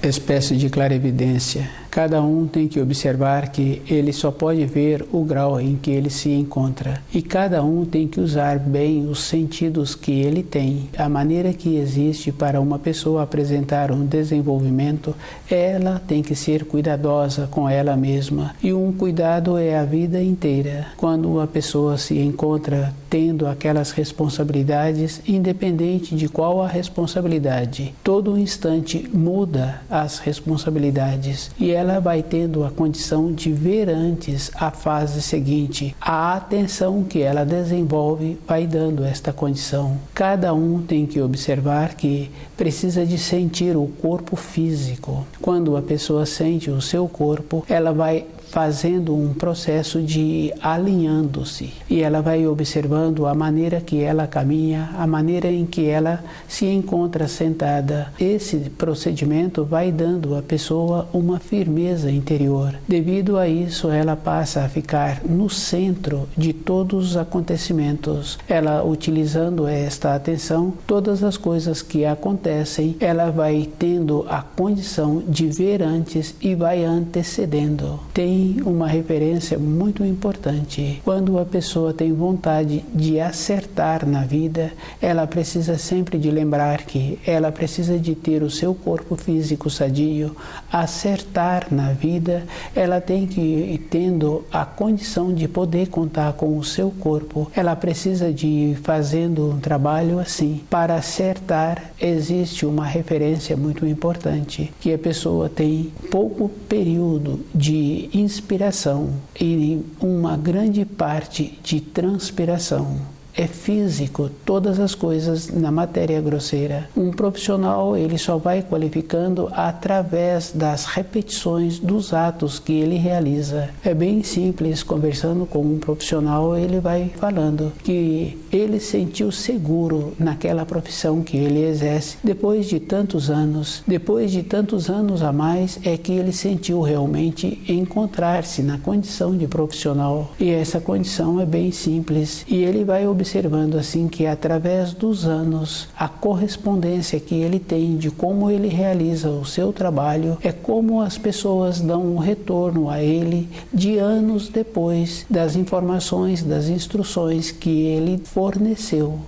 Espécie de clarividência. Cada um tem que observar que ele só pode ver o grau em que ele se encontra. E cada um tem que usar bem os sentidos que ele tem. A maneira que existe para uma pessoa apresentar um desenvolvimento, ela tem que ser cuidadosa com ela mesma. E um cuidado é a vida inteira. Quando a pessoa se encontra tendo aquelas responsabilidades, independente de qual a responsabilidade, todo instante muda as responsabilidades e ela vai tendo a condição de ver antes a fase seguinte. A atenção que ela desenvolve vai dando esta condição. Cada um tem que observar que precisa de sentir o corpo físico. Quando a pessoa sente o seu corpo, ela vai fazendo um processo de alinhando-se e ela vai observando a maneira que ela caminha, a maneira em que ela se encontra sentada. Esse procedimento vai dando à pessoa uma firmeza interior. Devido a isso, ela passa a ficar no centro de todos os acontecimentos. Ela, utilizando esta atenção, todas as coisas que acontecem, ela vai tendo a condição de ver antes e vai antecedendo. Tem uma referência muito importante. Quando a pessoa tem vontade de acertar na vida, ela precisa sempre de lembrar que ela precisa de ter o seu corpo físico sadio. Acertar na vida, ela tem que ir tendo a condição de poder contar com o seu corpo. Ela precisa de ir fazendo um trabalho assim. Para acertar, existe uma referência muito importante, que a pessoa tem pouco período de inspiração e uma grande parte de transpiração. É físico, todas as coisas na matéria grosseira. Um profissional, ele só vai qualificando através das repetições dos atos que ele realiza. É bem simples, conversando com um profissional, ele vai falando que ele sentiu seguro naquela profissão que ele exerce. Depois de tantos anos a mais, é que ele sentiu realmente encontrar-se na condição de profissional. E essa condição é bem simples. E ele vai observar observando assim que através dos anos, a correspondência que ele tem de como ele realiza o seu trabalho é como as pessoas dão um retorno a ele de anos depois das informações, das instruções que ele forneceu.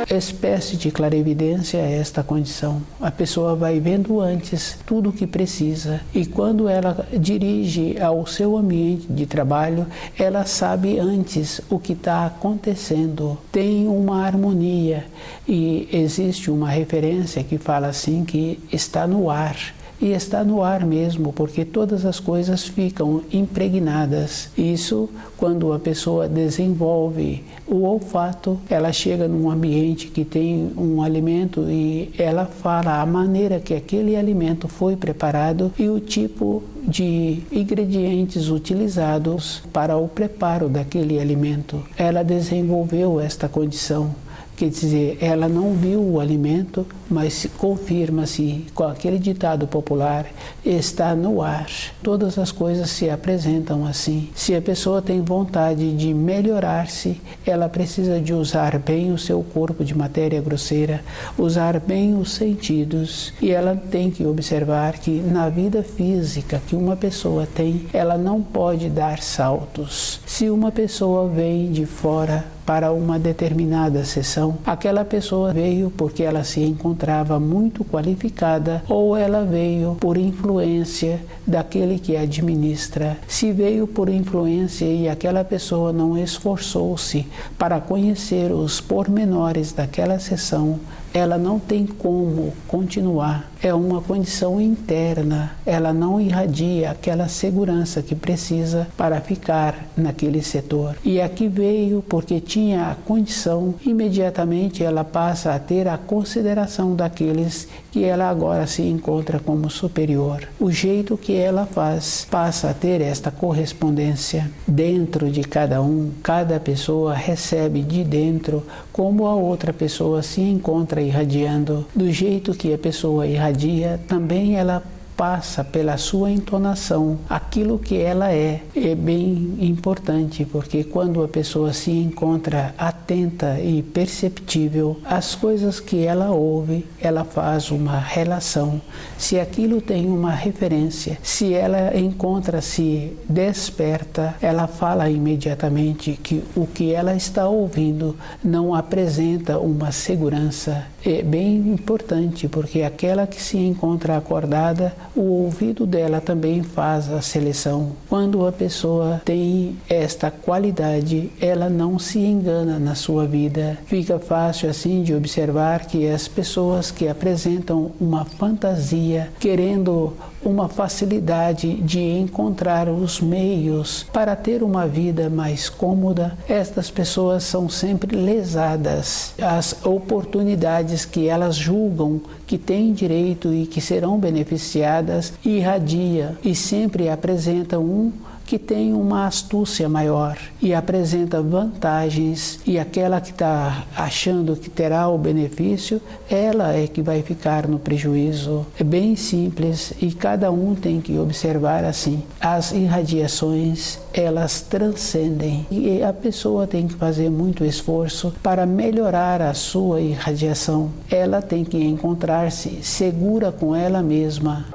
Espécie de clarividência é esta condição. A pessoa vai vendo antes tudo o que precisa e quando ela dirige ao seu ambiente de trabalho, ela sabe antes o que está acontecendo. Tem uma harmonia e existe uma referência que fala assim que está no ar. E está no ar mesmo, porque todas as coisas ficam impregnadas. Isso, quando a pessoa desenvolve o olfato, ela chega num ambiente que tem um alimento e ela fala a maneira que aquele alimento foi preparado e o tipo de ingredientes utilizados para o preparo daquele alimento. Ela desenvolveu esta condição. Quer dizer, ela não viu o alimento, mas confirma-se com aquele ditado popular, está no ar. Todas as coisas se apresentam assim. Se a pessoa tem vontade de melhorar-se, ela precisa de usar bem o seu corpo de matéria grosseira, usar bem os sentidos. E ela tem que observar que na vida física que uma pessoa tem, ela não pode dar saltos. Se uma pessoa vem de fora para uma determinada sessão, aquela pessoa veio porque ela se encontrava muito qualificada ou ela veio por influência daquele que administra. Se veio por influência e aquela pessoa não esforçou-se para conhecer os pormenores daquela sessão, ela não tem como continuar. É uma condição interna, ela não irradia aquela segurança que precisa para ficar naquele setor. E aqui veio porque tinha a condição, imediatamente ela passa a ter a consideração daqueles que ela agora se encontra como superior. O jeito que ela faz passa a ter esta correspondência dentro de cada um. Cada pessoa recebe de dentro como a outra pessoa se encontra irradiando. Do jeito que a pessoa irradia, também ela passa pela sua entonação aquilo que ela é. É bem importante, porque quando a pessoa se encontra atenta e perceptível, as coisas que ela ouve, ela faz uma relação. Se aquilo tem uma referência, se ela encontra-se desperta, ela fala imediatamente que o que ela está ouvindo não apresenta uma segurança. É bem importante, porque aquela que se encontra acordada, o ouvido dela também faz a seleção. Quando a pessoa tem esta qualidade, ela não se engana na sua vida. Fica fácil assim de observar que as pessoas que apresentam uma fantasia, querendo uma facilidade de encontrar os meios para ter uma vida mais cômoda, estas pessoas são sempre lesadas. As oportunidades que elas julgam que têm direito e que serão beneficiadas irradia e sempre apresentam um que tem uma astúcia maior e apresenta vantagens, e aquela que está achando que terá o benefício, ela é que vai ficar no prejuízo. É bem simples e cada um tem que observar assim. As irradiações, elas transcendem e a pessoa tem que fazer muito esforço para melhorar a sua irradiação. Ela tem que encontrar-se segura com ela mesma.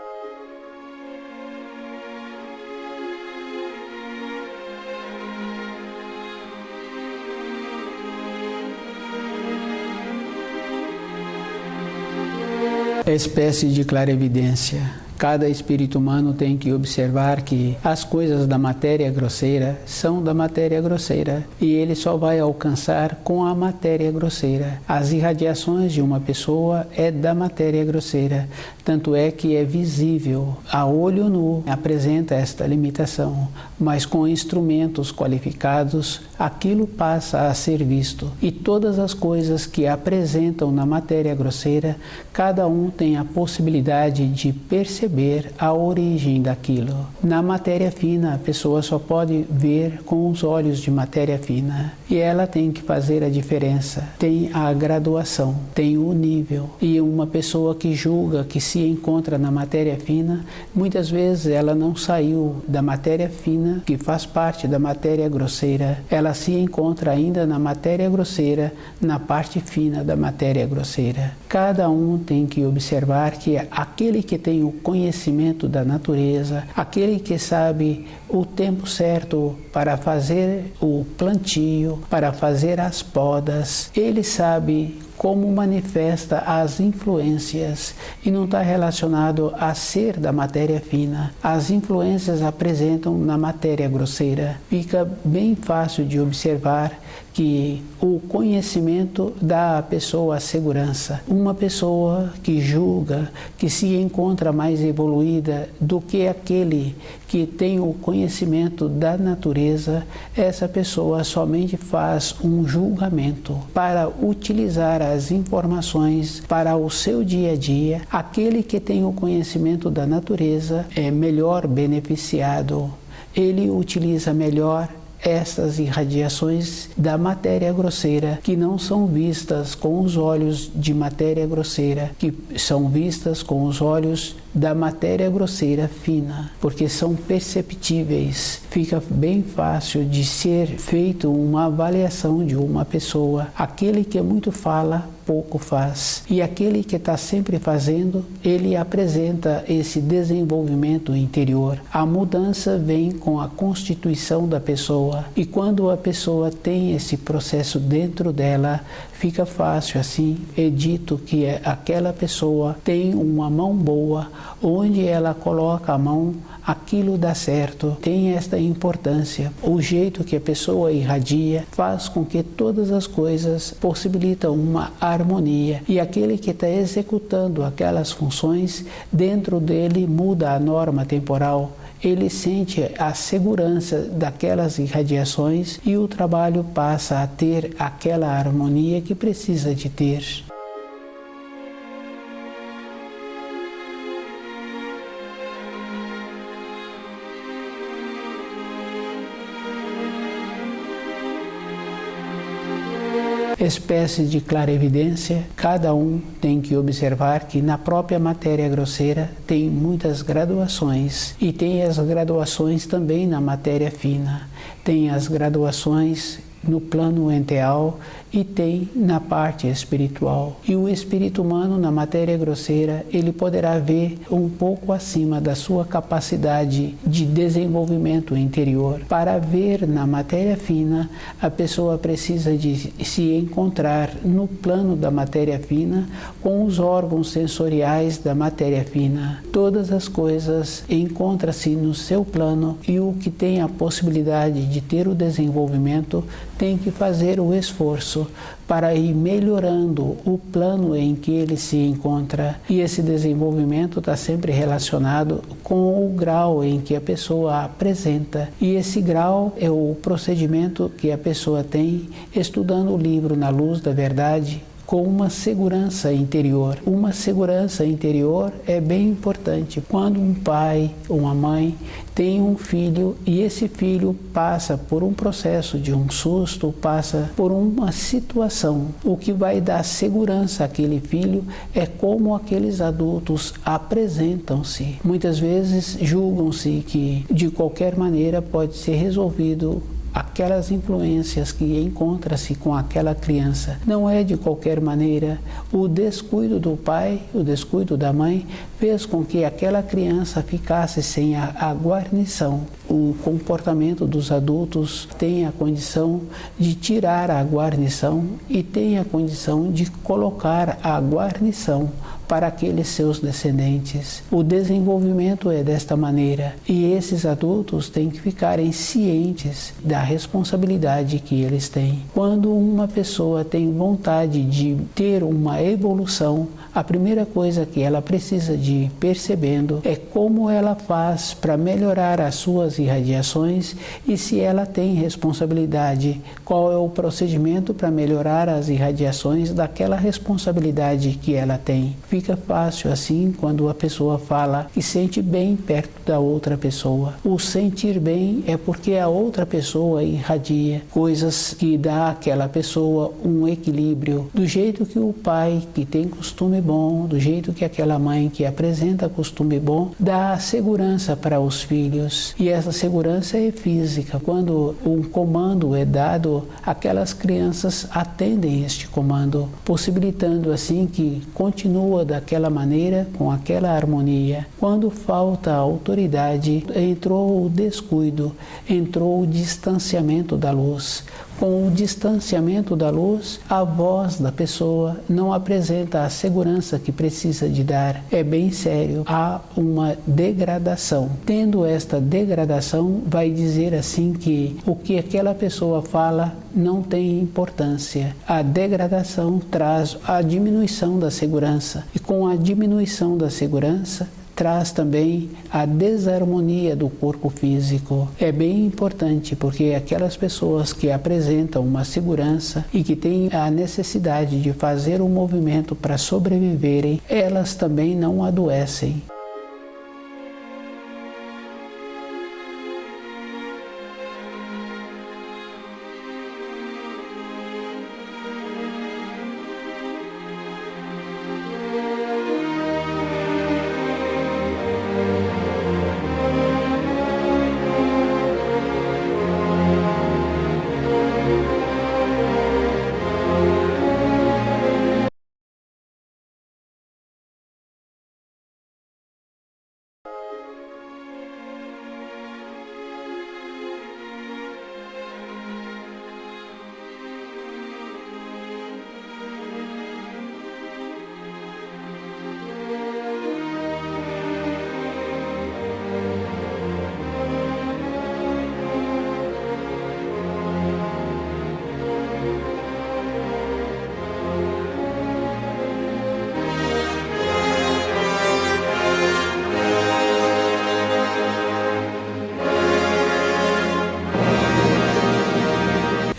Espécie de clarevidência. Cada espírito humano tem que observar que as coisas da matéria grosseira são da matéria grosseira e ele só vai alcançar com a matéria grosseira. As irradiações de uma pessoa é da matéria grosseira, tanto é que é visível. A olho nu apresenta esta limitação, mas com instrumentos qualificados, aquilo passa a ser visto. E todas as coisas que apresentam na matéria grosseira, cada um tem a possibilidade de perceber perceber a origem daquilo. Na matéria fina, a pessoa só pode ver com os olhos de matéria fina. E ela tem que fazer a diferença. Tem a graduação, tem o nível. E uma pessoa que julga, que se encontra na matéria fina, muitas vezes ela não saiu da matéria fina, que faz parte da matéria grosseira. Ela se encontra ainda na matéria grosseira, na parte fina da matéria grosseira. Cada um tem que observar que aquele que tem o conhecimento da natureza, aquele que sabe o tempo certo para fazer o plantio, para fazer as podas, ele sabe como manifesta as influências e não está relacionado a ser da matéria fina. As influências apresentam na matéria grosseira. Fica bem fácil de observar que o conhecimento dá à pessoa a segurança. Uma pessoa que julga, que se encontra mais evoluída do que aquele que tem o conhecimento da natureza, essa pessoa somente faz um julgamento para utilizar as informações para o seu dia a dia. Aquele que tem o conhecimento da natureza é melhor beneficiado. Ele utiliza melhor estas irradiações da matéria grosseira, que não são vistas com os olhos de matéria grosseira, que são vistas com os olhos da matéria grosseira fina, porque são perceptíveis. Fica bem fácil de ser feito uma avaliação de uma pessoa. Aquele que muito fala, pouco faz. E aquele que está sempre fazendo, ele apresenta esse desenvolvimento interior. A mudança vem com a constituição da pessoa. E quando a pessoa tem esse processo dentro dela, fica fácil assim. É dito que aquela pessoa tem uma mão boa, onde ela coloca a mão, aquilo dá certo. Tem esta importância. O jeito que a pessoa irradia faz com que todas as coisas possibilitam uma harmonia. E aquele que está executando aquelas funções, dentro dele muda a norma temporal. Ele sente a segurança daquelas irradiações e o trabalho passa a ter aquela harmonia que precisa de ter. Espécie de clarevidência, cada um tem que observar que na própria matéria grosseira tem muitas graduações e tem as graduações também na matéria fina, tem as graduações no plano enteal e tem na parte espiritual. E o espírito humano na matéria grosseira, ele poderá ver um pouco acima da sua capacidade de desenvolvimento interior. Para ver na matéria fina, a pessoa precisa de se encontrar no plano da matéria fina com os órgãos sensoriais da matéria fina. Todas as coisas encontram-se no seu plano e o que tem a possibilidade de ter o desenvolvimento tem que fazer o esforço para ir melhorando o plano em que ele se encontra. E esse desenvolvimento está sempre relacionado com o grau em que a pessoa apresenta. E esse grau é o procedimento que a pessoa tem estudando o livro Na Luz da Verdade, com uma segurança interior. Uma segurança interior é bem importante. Quando um pai ou uma mãe tem um filho e esse filho passa por um processo de um susto, passa por uma situação, o que vai dar segurança àquele filho é como aqueles adultos apresentam-se. Muitas vezes julgam-se que de qualquer maneira pode ser resolvido aquelas influências que encontra-se com aquela criança. Não é de qualquer maneira. O descuido do pai, o descuido da mãe, fez com que aquela criança ficasse sem a guarnição. O comportamento dos adultos tem a condição de tirar a guarnição e tem a condição de colocar a guarnição para aqueles seus descendentes. O desenvolvimento é desta maneira e esses adultos têm que ficarem cientes da responsabilidade que eles têm. Quando uma pessoa tem vontade de ter uma evolução, a primeira coisa que ela precisa de ir percebendo é como ela faz para melhorar as suas irradiações e se ela tem responsabilidade, qual é o procedimento para melhorar as irradiações daquela responsabilidade que ela tem. Fica fácil assim quando a pessoa fala e sente bem perto da outra pessoa. O sentir bem é porque a outra pessoa irradia coisas que dá àquela pessoa um equilíbrio, do jeito que o pai que tem costume bom, do jeito que aquela mãe que apresenta costume bom, dá segurança para os filhos. E essa segurança é física. Quando um comando é dado, aquelas crianças atendem este comando, possibilitando assim que continua daquela maneira, com aquela harmonia. Quando falta autoridade, entrou o descuido, entrou o distanciamento da luz. Com o distanciamento da luz, a voz da pessoa não apresenta a segurança que precisa de dar. É bem sério, há uma degradação. Tendo esta degradação, vai dizer assim que o que aquela pessoa fala não tem importância. A degradação traz a diminuição da segurança, e com a diminuição da segurança, traz também a desarmonia do corpo físico. É bem importante porque aquelas pessoas que apresentam uma segurança e que têm a necessidade de fazer um movimento para sobreviverem, elas também não adoecem.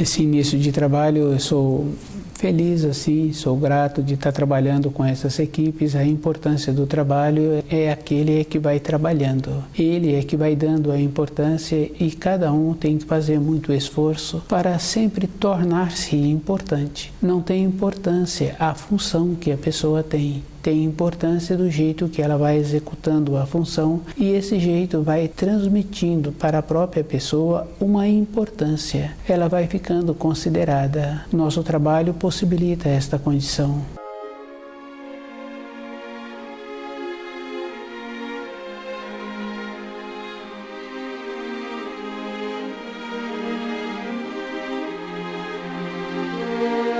Esse início de trabalho, eu sou feliz assim, sou grato de estar trabalhando com essas equipes. A importância do trabalho é aquele que vai trabalhando. Ele é que vai dando a importância e cada um tem que fazer muito esforço para sempre tornar-se importante. Não tem importância a função que a pessoa tem. Tem importância do jeito que ela vai executando a função e esse jeito vai transmitindo para a própria pessoa uma importância. Ela vai ficando considerada. Nosso trabalho possibilita esta condição.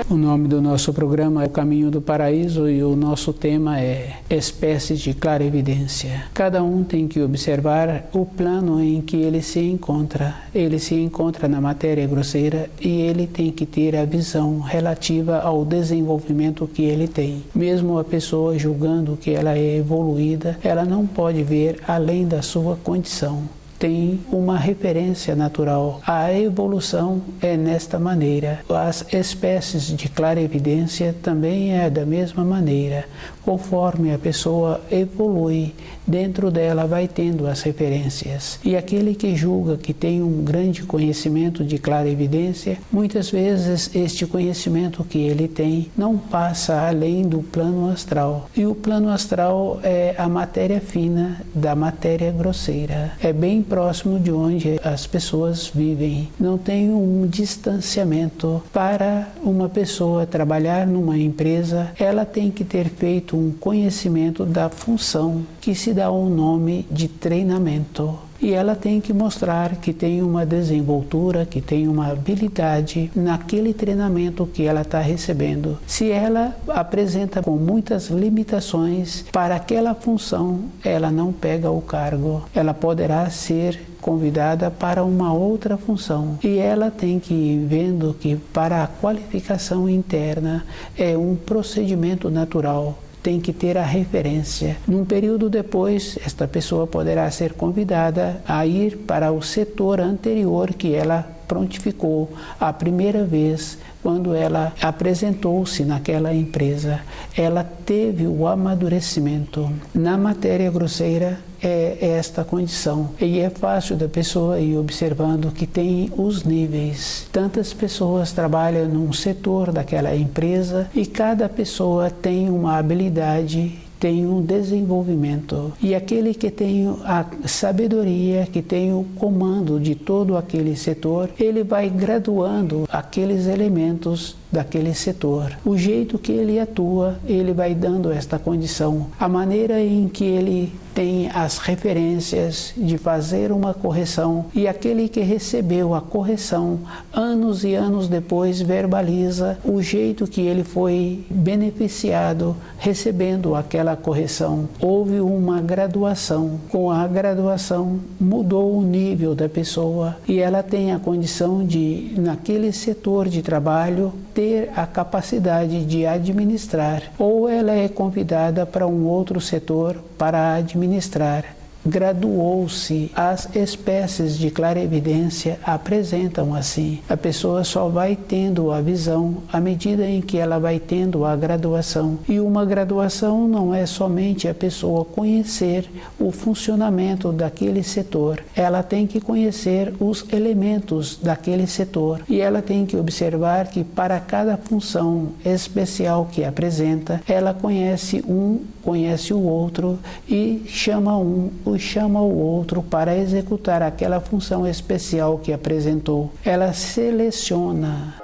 O nome do nosso programa é O Caminho do Paraíso e o nosso tema é Espécies de Clarividência. Cada um tem que observar o plano em que ele se encontra. Ele se encontra na matéria grosseira e ele tem que ter a visão relativa ao desenvolvimento que ele tem. Mesmo a pessoa julgando que ela é evoluída, ela não pode ver além da sua condição. Tem uma referência natural. A evolução é nesta maneira. As espécies de clarividência também é da mesma maneira. Conforme a pessoa evolui, dentro dela vai tendo as referências. E aquele que julga que tem um grande conhecimento de clarividência, muitas vezes este conhecimento que ele tem não passa além do plano astral. E o plano astral é a matéria fina da matéria grosseira. É bem próximo de onde as pessoas vivem. Não tem um distanciamento. Para uma pessoa trabalhar numa empresa, ela tem que ter feito um conhecimento da função que se dá o nome de treinamento. E ela tem que mostrar que tem uma desenvoltura, que tem uma habilidade naquele treinamento que ela está recebendo. Se ela apresenta com muitas limitações para aquela função, ela não pega o cargo. Ela poderá ser convidada para uma outra função. E ela tem que ir vendo que para a qualificação interna é um procedimento natural. tem que ter a referência. Num período depois, esta pessoa poderá ser convidada a ir para o setor anterior que ela prontificou a primeira vez quando ela apresentou-se naquela empresa. Ela teve o amadurecimento. Na matéria grosseira é esta condição. E é fácil da pessoa ir observando que tem os níveis. Tantas pessoas trabalham num setor daquela empresa e cada pessoa tem uma habilidade, tem um desenvolvimento. E aquele que tem a sabedoria, que tem o comando de todo aquele setor, ele vai graduando aqueles elementos daquele setor. O jeito que ele atua, ele vai dando esta condição. A maneira em que ele tem as referências de fazer uma correção, e aquele que recebeu a correção anos e anos depois verbaliza o jeito que ele foi beneficiado recebendo aquela correção. Houve uma graduação. Com a graduação mudou o nível da pessoa e ela tem a condição de, naquele setor de trabalho, ter a capacidade de administrar, ou ela é convidada para um outro setor para administrar. Graduou-se. As espécies de clarevidência apresentam assim. A pessoa só vai tendo a visão à medida em que ela vai tendo a graduação. E uma graduação não é somente a pessoa conhecer o funcionamento daquele setor. Ela tem que conhecer os elementos daquele setor. E ela tem que observar que para cada função especial que apresenta, ela conhece um, conhece o outro e chama o outro para executar aquela função especial que apresentou. Ela seleciona.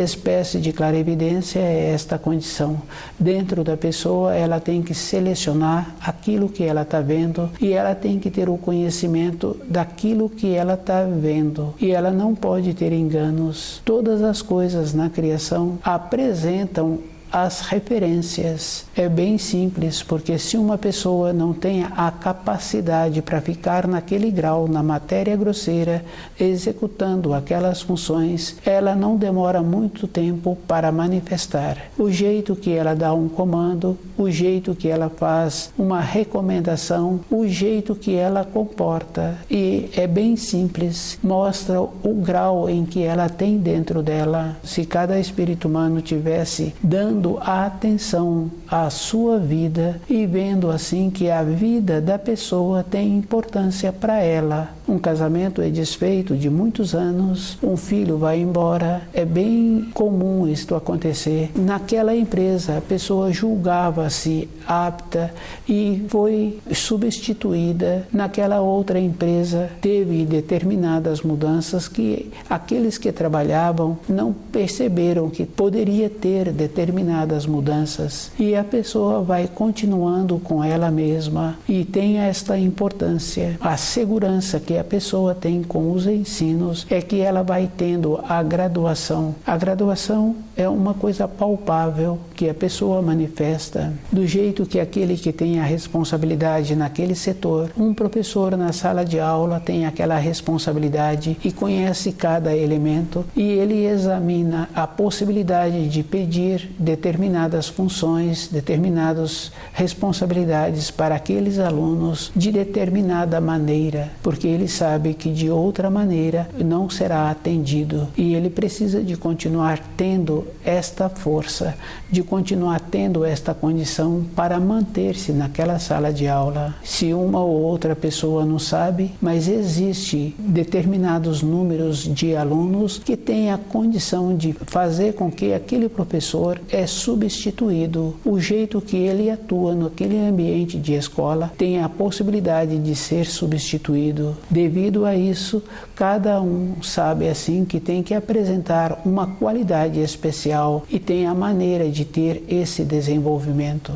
Espécie de clarevidência é esta condição. Dentro da pessoa, ela tem que selecionar aquilo que ela está vendo e ela tem que ter o conhecimento daquilo que ela está vendo. E ela não pode ter enganos. Todas as coisas na criação apresentam as referências. É bem simples, porque se uma pessoa não tem a capacidade para ficar naquele grau, na matéria grosseira, executando aquelas funções, ela não demora muito tempo para manifestar. O jeito que ela dá um comando, o jeito que ela faz uma recomendação, o jeito que ela comporta. E é bem simples, mostra o grau em que ela tem dentro dela. Se cada espírito humano tivesse dando a atenção à sua vida e vendo assim que a vida da pessoa tem importância para ela. Um casamento é desfeito de muitos anos, um filho vai embora, é bem comum isto acontecer. Naquela empresa a pessoa julgava-se apta e foi substituída. Naquela outra empresa teve determinadas mudanças que aqueles que trabalhavam não perceberam que poderia ter determinadas mudanças e a pessoa vai continuando com ela mesma e tem esta importância. A segurança que a pessoa tem com os ensinos é que ela vai tendo a graduação. A graduação é uma coisa palpável que a pessoa manifesta do jeito que aquele que tem a responsabilidade naquele setor, um professor na sala de aula tem aquela responsabilidade e conhece cada elemento e ele examina a possibilidade de pedir determinadas funções, determinadas responsabilidades para aqueles alunos de determinada maneira, porque ele sabe que de outra maneira não será atendido e ele precisa de continuar tendo esta força, de continuar tendo esta condição para manter-se naquela sala de aula. Se uma ou outra pessoa não sabe, mas existe determinados números de alunos que têm a condição de fazer com que aquele professor é substituído. O jeito que ele atua naquele ambiente de escola tem a possibilidade de ser substituído. Devido a isso, cada um sabe assim que tem que apresentar uma qualidade especial e tem a maneira de ter esse desenvolvimento.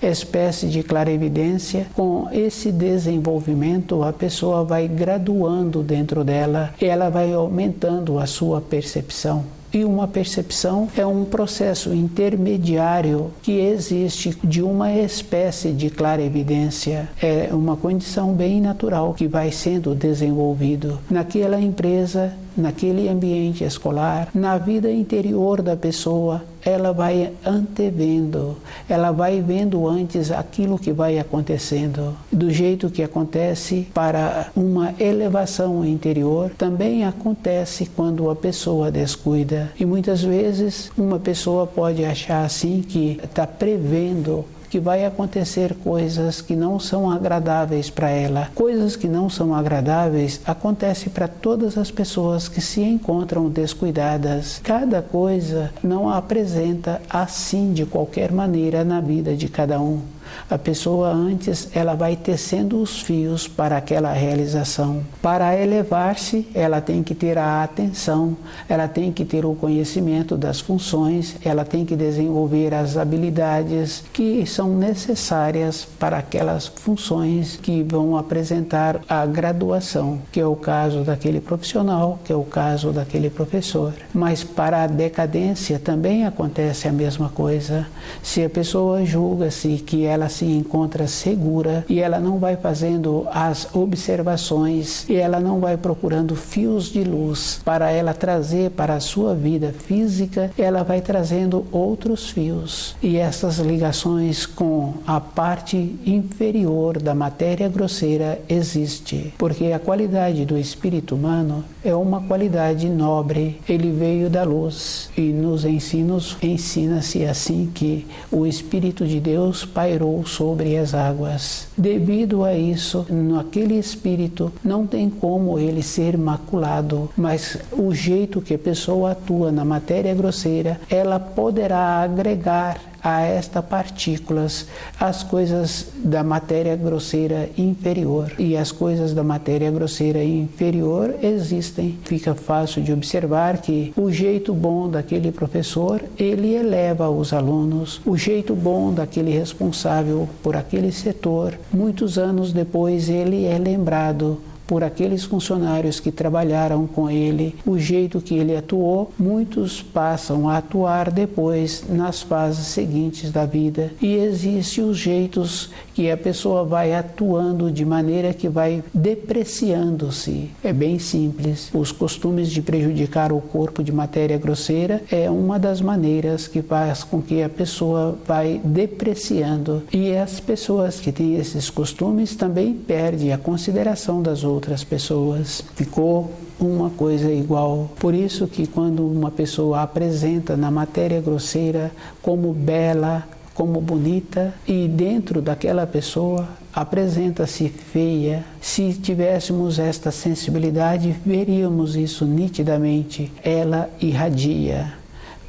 espécie de clarividência, com esse desenvolvimento, a pessoa vai graduando dentro dela, ela vai aumentando a sua percepção. E uma percepção é um processo intermediário que existe de uma espécie de clarevidência. É uma condição bem natural que vai sendo desenvolvido naquela empresa, naquele ambiente escolar, na vida interior da pessoa. Ela vai antevendo, ela vai vendo antes aquilo que vai acontecendo. Do jeito que acontece para uma elevação interior, também acontece quando a pessoa descuida. E muitas vezes uma pessoa pode achar assim que está prevendo que vai acontecer coisas que não são agradáveis para ela. Coisas que não são agradáveis acontecem para todas as pessoas que se encontram descuidadas. Cada coisa não a apresenta assim de qualquer maneira na vida de cada um. A pessoa antes, ela vai tecendo os fios para aquela realização. Para elevar-se, ela tem que ter a atenção, ela tem que ter o conhecimento das funções, ela tem que desenvolver as habilidades que são necessárias para aquelas funções que vão apresentar a graduação, que é o caso daquele profissional, que é o caso daquele professor. Mas para a decadência também acontece a mesma coisa. Se a pessoa julga-se que ela se encontra segura e ela não vai fazendo as observações e ela não vai procurando fios de luz para ela trazer para a sua vida física, ela vai trazendo outros fios. E essas ligações com a parte inferior da matéria grosseira existe, porque a qualidade do espírito humano é uma qualidade nobre. Ele veio da luz e nos ensinos ensina-se assim que o Espírito de Deus pairou sobre as águas. Devido a isso, naquele espírito não tem como ele ser maculado, mas o jeito que a pessoa atua na matéria grosseira, ela poderá agregar a estas partículas as coisas da matéria grosseira inferior. E as coisas da matéria grosseira inferior existem. Fica fácil de observar que o jeito bom daquele professor, ele eleva os alunos. O jeito bom daquele responsável por aquele setor, muitos anos depois ele é lembrado por aqueles funcionários que trabalharam com ele. O jeito que ele atuou, muitos passam a atuar depois nas fases seguintes da vida. E existem os jeitos que a pessoa vai atuando de maneira que vai depreciando-se. É bem simples. Os costumes de prejudicar o corpo de matéria grosseira é uma das maneiras que faz com que a pessoa vai depreciando. E as pessoas que têm esses costumes também perdem a consideração das outras pessoas. Ficou uma coisa igual. Por isso que quando uma pessoa apresenta na matéria grosseira como bela, como bonita, e dentro daquela pessoa apresenta-se feia, se tivéssemos esta sensibilidade, veríamos isso nitidamente. Ela irradia.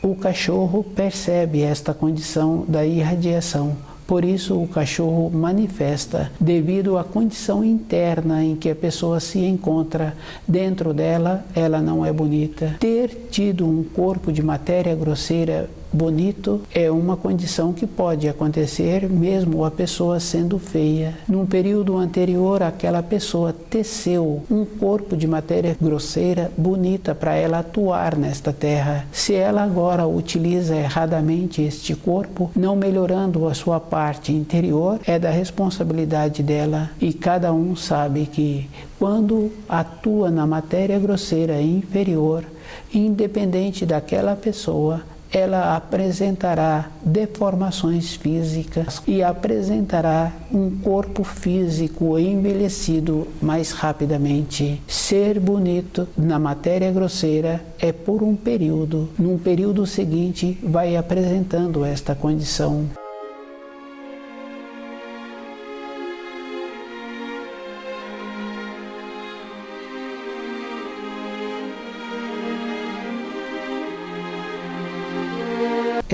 O cachorro percebe esta condição da irradiação. Por isso o cachorro manifesta, devido à condição interna em que a pessoa se encontra. Dentro dela, ela não é bonita. Ter tido um corpo de matéria grosseira bonito é uma condição que pode acontecer mesmo a pessoa sendo feia. Num período anterior, aquela pessoa teceu um corpo de matéria grosseira bonita para ela atuar nesta terra. Se ela agora utiliza erradamente este corpo, não melhorando a sua parte interior, é da responsabilidade dela. E cada um sabe que quando atua na matéria grosseira inferior, independente daquela pessoa, ela apresentará deformações físicas e apresentará um corpo físico envelhecido mais rapidamente. Ser bonito na matéria grosseira é por um período. Num período seguinte, vai apresentando esta condição.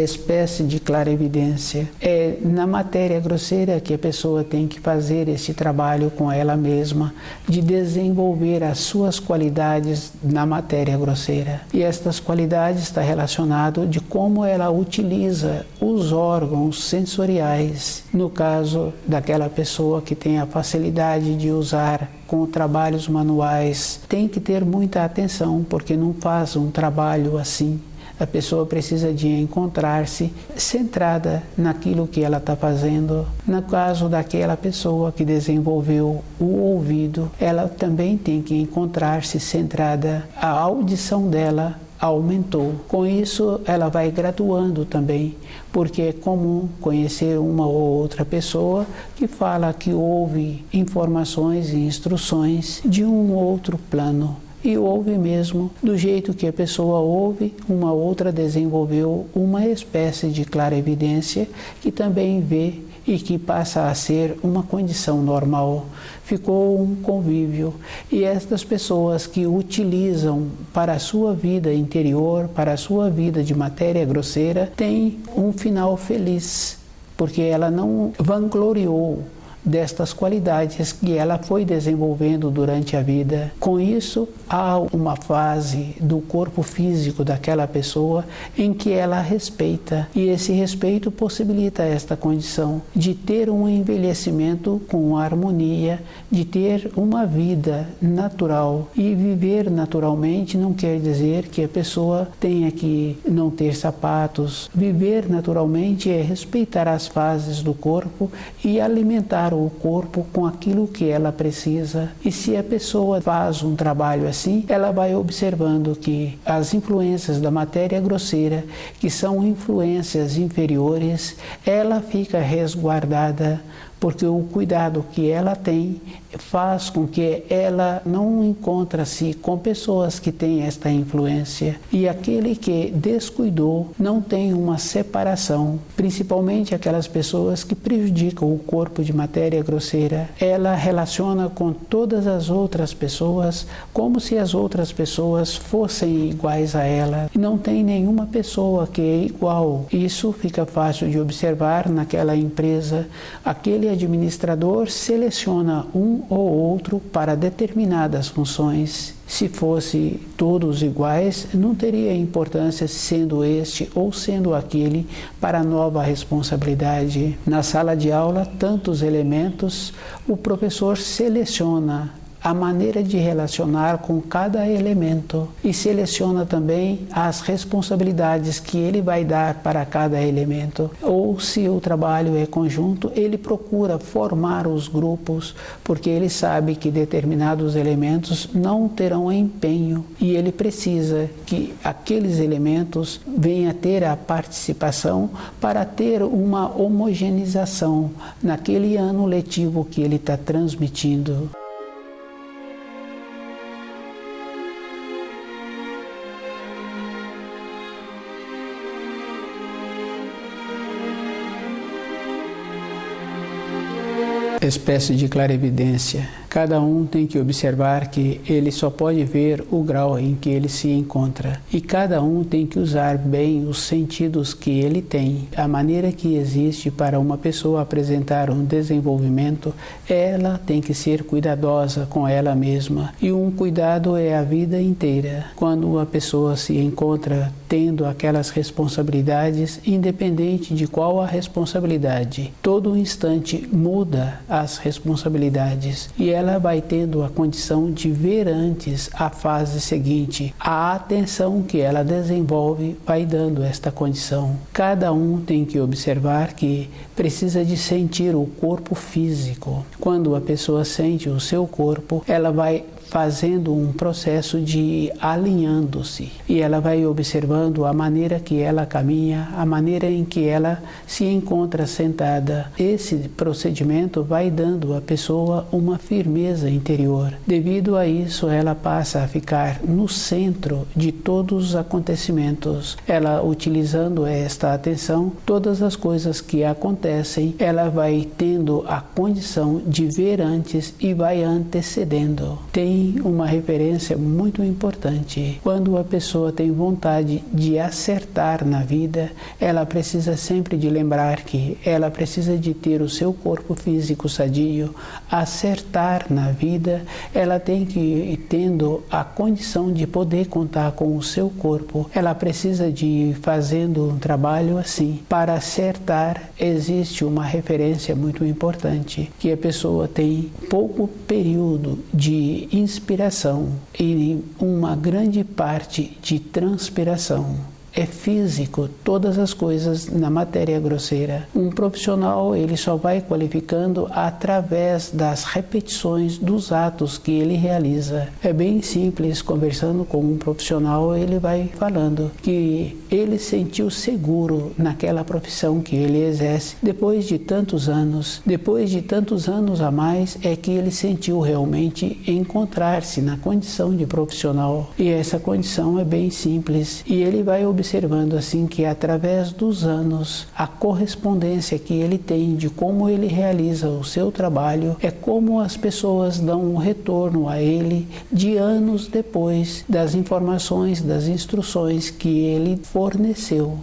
espécie de clarividência. É na matéria grosseira que a pessoa tem que fazer esse trabalho com ela mesma, de desenvolver as suas qualidades na matéria grosseira. E estas qualidades estão relacionadas de como ela utiliza os órgãos sensoriais. No caso daquela pessoa que tem a facilidade de usar com trabalhos manuais, tem que ter muita atenção, porque não faz um trabalho assim. A pessoa precisa de encontrar-se centrada naquilo que ela está fazendo. No caso daquela pessoa que desenvolveu o ouvido, ela também tem que encontrar-se centrada. A audição dela aumentou. Com isso, ela vai graduando também, porque é comum conhecer uma ou outra pessoa que fala que ouve informações e instruções de um outro plano. E ouve mesmo, do jeito que a pessoa ouve, uma outra desenvolveu uma espécie de clarividência que também vê e que passa a ser uma condição normal. Ficou um convívio. E estas pessoas que utilizam para a sua vida interior, para a sua vida de matéria grosseira, têm um final feliz, porque ela não vangloriou destas qualidades que ela foi desenvolvendo durante a vida. Com isso, há uma fase do corpo físico daquela pessoa em que ela respeita, e esse respeito possibilita esta condição de ter um envelhecimento com harmonia, de ter uma vida natural. E viver naturalmente não quer dizer que a pessoa tenha que não ter sapatos. Viver naturalmente é respeitar as fases do corpo e alimentar o corpo com aquilo que ela precisa. E se a pessoa faz um trabalho assim, ela vai observando que as influências da matéria grosseira, que são influências inferiores, ela fica resguardada, porque o cuidado que ela tem faz com que ela não encontre-se com pessoas que têm esta influência. E aquele que descuidou não tem uma separação, principalmente aquelas pessoas que prejudicam o corpo de matéria grosseira. Ela relaciona com todas as outras pessoas como se as outras pessoas fossem iguais a ela. E não tem nenhuma pessoa que é igual. Isso fica fácil de observar naquela empresa. Aquele administrador seleciona um ou outro para determinadas funções. Se fosse todos iguais, não teria importância sendo este ou sendo aquele para a nova responsabilidade. Na sala de aula, tantos elementos, o professor seleciona a maneira de relacionar com cada elemento e seleciona também as responsabilidades que ele vai dar para cada elemento. Ou se o trabalho é conjunto, ele procura formar os grupos, porque ele sabe que determinados elementos não terão empenho e ele precisa que aqueles elementos venham a ter a participação para ter uma homogeneização naquele ano letivo que ele está transmitindo. Espécie de clarividência. Cada um tem que observar que ele só pode ver o grau em que ele se encontra. E cada um tem que usar bem os sentidos que ele tem. A maneira que existe para uma pessoa apresentar um desenvolvimento, ela tem que ser cuidadosa com ela mesma. E um cuidado é a vida inteira. Quando a pessoa se encontra tendo aquelas responsabilidades, independente de qual a responsabilidade, todo instante muda as responsabilidades e ela vai tendo a condição de ver antes a fase seguinte. A atenção que ela desenvolve vai dando esta condição. Cada um tem que observar que precisa de sentir o corpo físico. Quando a pessoa sente o seu corpo, ela vai fazendo um processo de alinhando-se e ela vai observando a maneira que ela caminha, a maneira em que ela se encontra sentada. Esse procedimento vai dando à pessoa uma firmeza interior. Devido a isso, ela passa a ficar no centro de todos os acontecimentos. Ela, utilizando esta atenção, todas as coisas que acontecem, ela vai tendo a condição de ver antes e vai antecedendo. Tem tem uma referência muito importante. Quando a pessoa tem vontade de acertar na vida, ela precisa sempre de lembrar que ela precisa de ter o seu corpo físico sadio. Acertar na vida, ela tem que ir tendo a condição de poder contar com o seu corpo. Ela precisa de ir fazendo um trabalho assim. Para acertar, existe uma referência muito importante, que a pessoa tem pouco período de inspiração e uma grande parte de transpiração. É físico, todas as coisas na matéria grosseira. Um profissional, ele só vai qualificando através das repetições dos atos que ele realiza. É bem simples, conversando com um profissional, ele vai falando que ele sentiu seguro naquela profissão que ele exerce. Depois de tantos anos a mais, é que ele sentiu realmente encontrar-se na condição de profissional. E essa condição é bem simples. E ele vai observando assim que através dos anos, a correspondência que ele tem de como ele realiza o seu trabalho é como as pessoas dão um retorno a ele de anos depois das informações, das instruções que ele forneceu.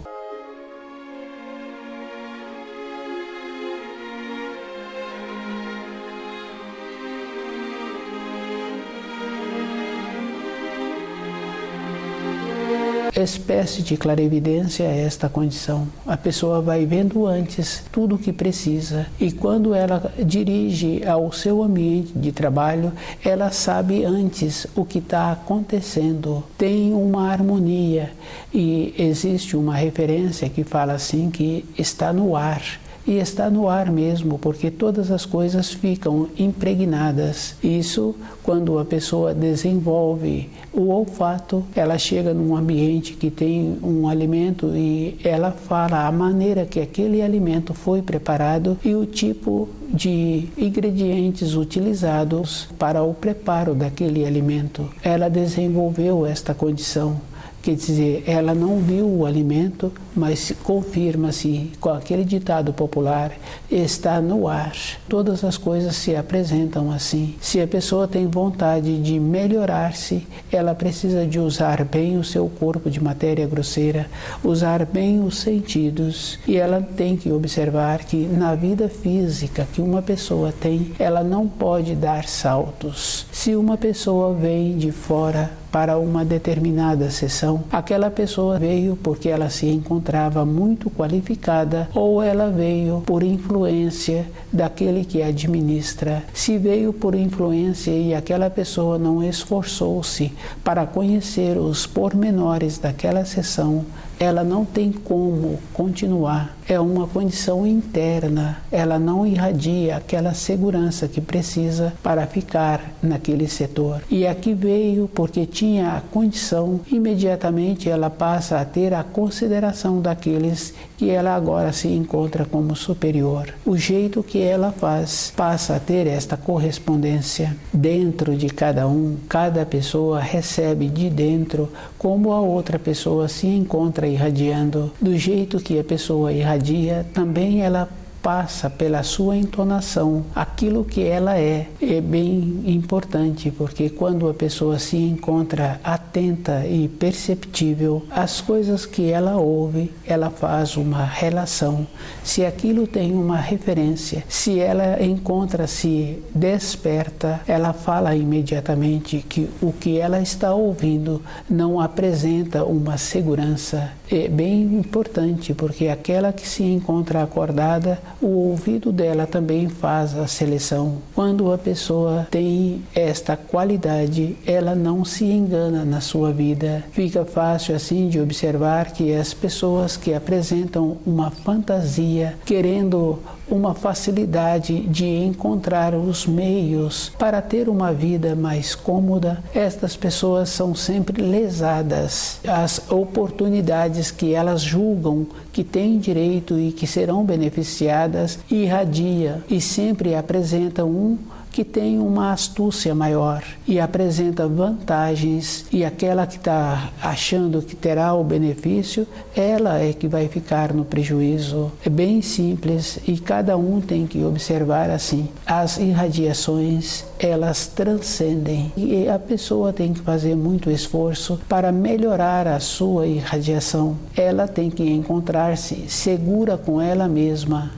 Espécie de clarividência é esta condição. A pessoa vai vendo antes tudo o que precisa e quando ela dirige ao seu ambiente de trabalho, ela sabe antes o que está acontecendo. Tem uma harmonia e existe uma referência que fala assim que está no ar. E está no ar mesmo, porque todas as coisas ficam impregnadas. Isso, quando a pessoa desenvolve o olfato, ela chega num ambiente que tem um alimento e ela fala a maneira que aquele alimento foi preparado e o tipo de ingredientes utilizados para o preparo daquele alimento. Ela desenvolveu esta condição. Quer dizer, ela não viu o alimento, mas confirma-se com aquele ditado popular, está no ar. Todas as coisas se apresentam assim. Se a pessoa tem vontade de melhorar-se, ela precisa de usar bem o seu corpo de matéria grosseira, usar bem os sentidos. E ela tem que observar que na vida física que uma pessoa tem, ela não pode dar saltos. Se uma pessoa vem de fora para uma determinada sessão, aquela pessoa veio porque ela se encontrava muito qualificada ou ela veio por influência daquele que administra. Se veio por influência e aquela pessoa não esforçou-se para conhecer os pormenores daquela sessão, ela não tem como continuar. É uma condição interna, ela não irradia aquela segurança que precisa para ficar naquele setor. E aqui veio porque tinha a condição, imediatamente ela passa a ter a consideração daqueles que ela agora se encontra como superior. O jeito que ela faz passa a ter esta correspondência dentro de cada um. Cada pessoa recebe de dentro como a outra pessoa se encontra irradiando. Do jeito que a pessoa irradia, também ela passa pela sua entonação aquilo que ela é. É bem importante, porque quando a pessoa se encontra atenta e perceptível, as coisas que ela ouve, ela faz uma relação. Se aquilo tem uma referência, se ela encontra-se desperta, ela fala imediatamente que o que ela está ouvindo não apresenta uma segurança. É bem importante, porque aquela que se encontra acordada, o ouvido dela também faz a seleção. Quando a pessoa tem esta qualidade, ela não se engana na sua vida. Fica fácil assim de observar que as pessoas que apresentam uma fantasia, querendo uma facilidade de encontrar os meios para ter uma vida mais cômoda, estas pessoas são sempre lesadas. As oportunidades que elas julgam que têm direito e que serão beneficiadas irradia e sempre apresentam um que tem uma astúcia maior e apresenta vantagens, e aquela que está achando que terá o benefício, ela é que vai ficar no prejuízo. É bem simples e cada um tem que observar assim. As irradiações, elas transcendem e a pessoa tem que fazer muito esforço para melhorar a sua irradiação. Ela tem que encontrar-se segura com ela mesma.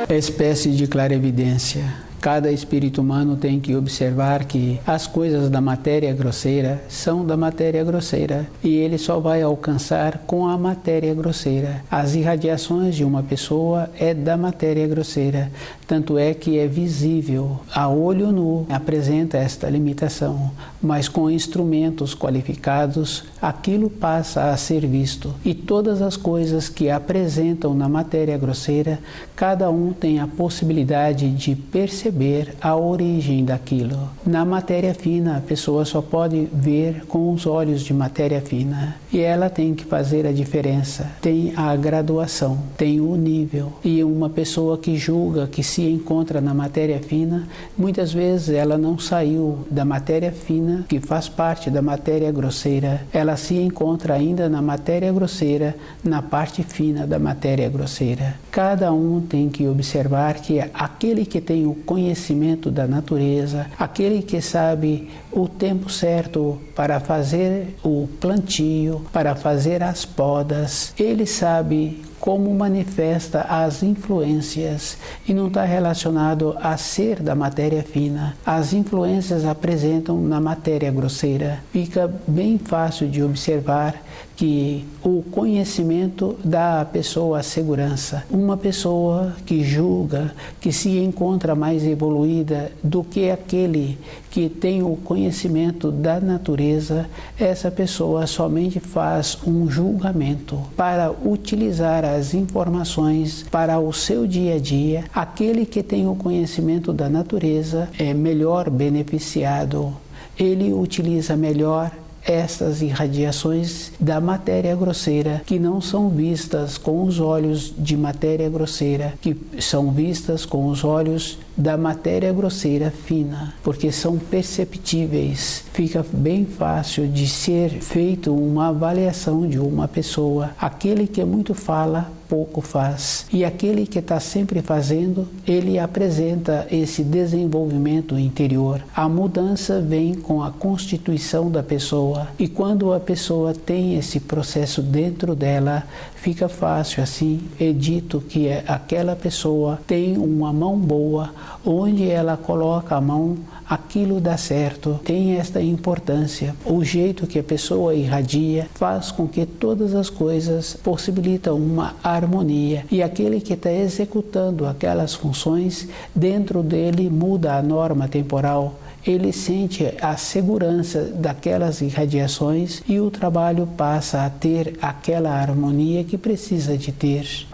Espécie de clarevidência. Cada espírito humano tem que observar que as coisas da matéria grosseira são da matéria grosseira e ele só vai alcançar com a matéria grosseira. As irradiações de uma pessoa é da matéria grosseira, tanto é que é visível a olho nu, apresenta esta limitação, mas com instrumentos qualificados aquilo passa a ser visto. E todas as coisas que apresentam na matéria grosseira, cada um tem a possibilidade de perceber a origem daquilo. Na matéria fina, a pessoa só pode ver com os olhos de matéria fina e ela tem que fazer a diferença. Tem a graduação, tem o nível. E uma pessoa que julga que se encontra na matéria fina, muitas vezes ela não saiu da matéria fina, que faz parte da matéria grosseira. Ela se encontra ainda na matéria grosseira, na parte fina da matéria grosseira. Cada um tem que observar que aquele que tem o conhecimento da natureza, aquele que sabe o tempo certo para fazer o plantio, para fazer as podas, ele sabe como manifesta as influências e não está relacionado a ser da matéria fina. As influências apresentam na matéria grosseira. Fica bem fácil de observar que o conhecimento dá à pessoa a segurança. Uma pessoa que julga, que se encontra mais evoluída do que aquele que tem o conhecimento da natureza, essa pessoa somente faz um julgamento para utilizar as informações para o seu dia a dia. Aquele que tem o conhecimento da natureza é melhor beneficiado. Ele utiliza melhor estas irradiações da matéria grosseira, que não são vistas com os olhos de matéria grosseira, que são vistas com os olhos da matéria grosseira fina, porque são perceptíveis. Fica bem fácil de ser feito uma avaliação de uma pessoa. Aquele que muito fala, pouco faz. E aquele que está sempre fazendo, ele apresenta esse desenvolvimento interior. A mudança vem com a constituição da pessoa. E quando a pessoa tem esse processo dentro dela, fica fácil assim. É dito que aquela pessoa tem uma mão boa, onde ela coloca a mão, aquilo dá certo. Tem esta importância. O jeito que a pessoa irradia faz com que todas as coisas possibilitam uma harmonia. E aquele que está executando aquelas funções, dentro dele muda a norma temporal. Ele sente a segurança daquelas irradiações e o trabalho passa a ter aquela harmonia que precisa de ter.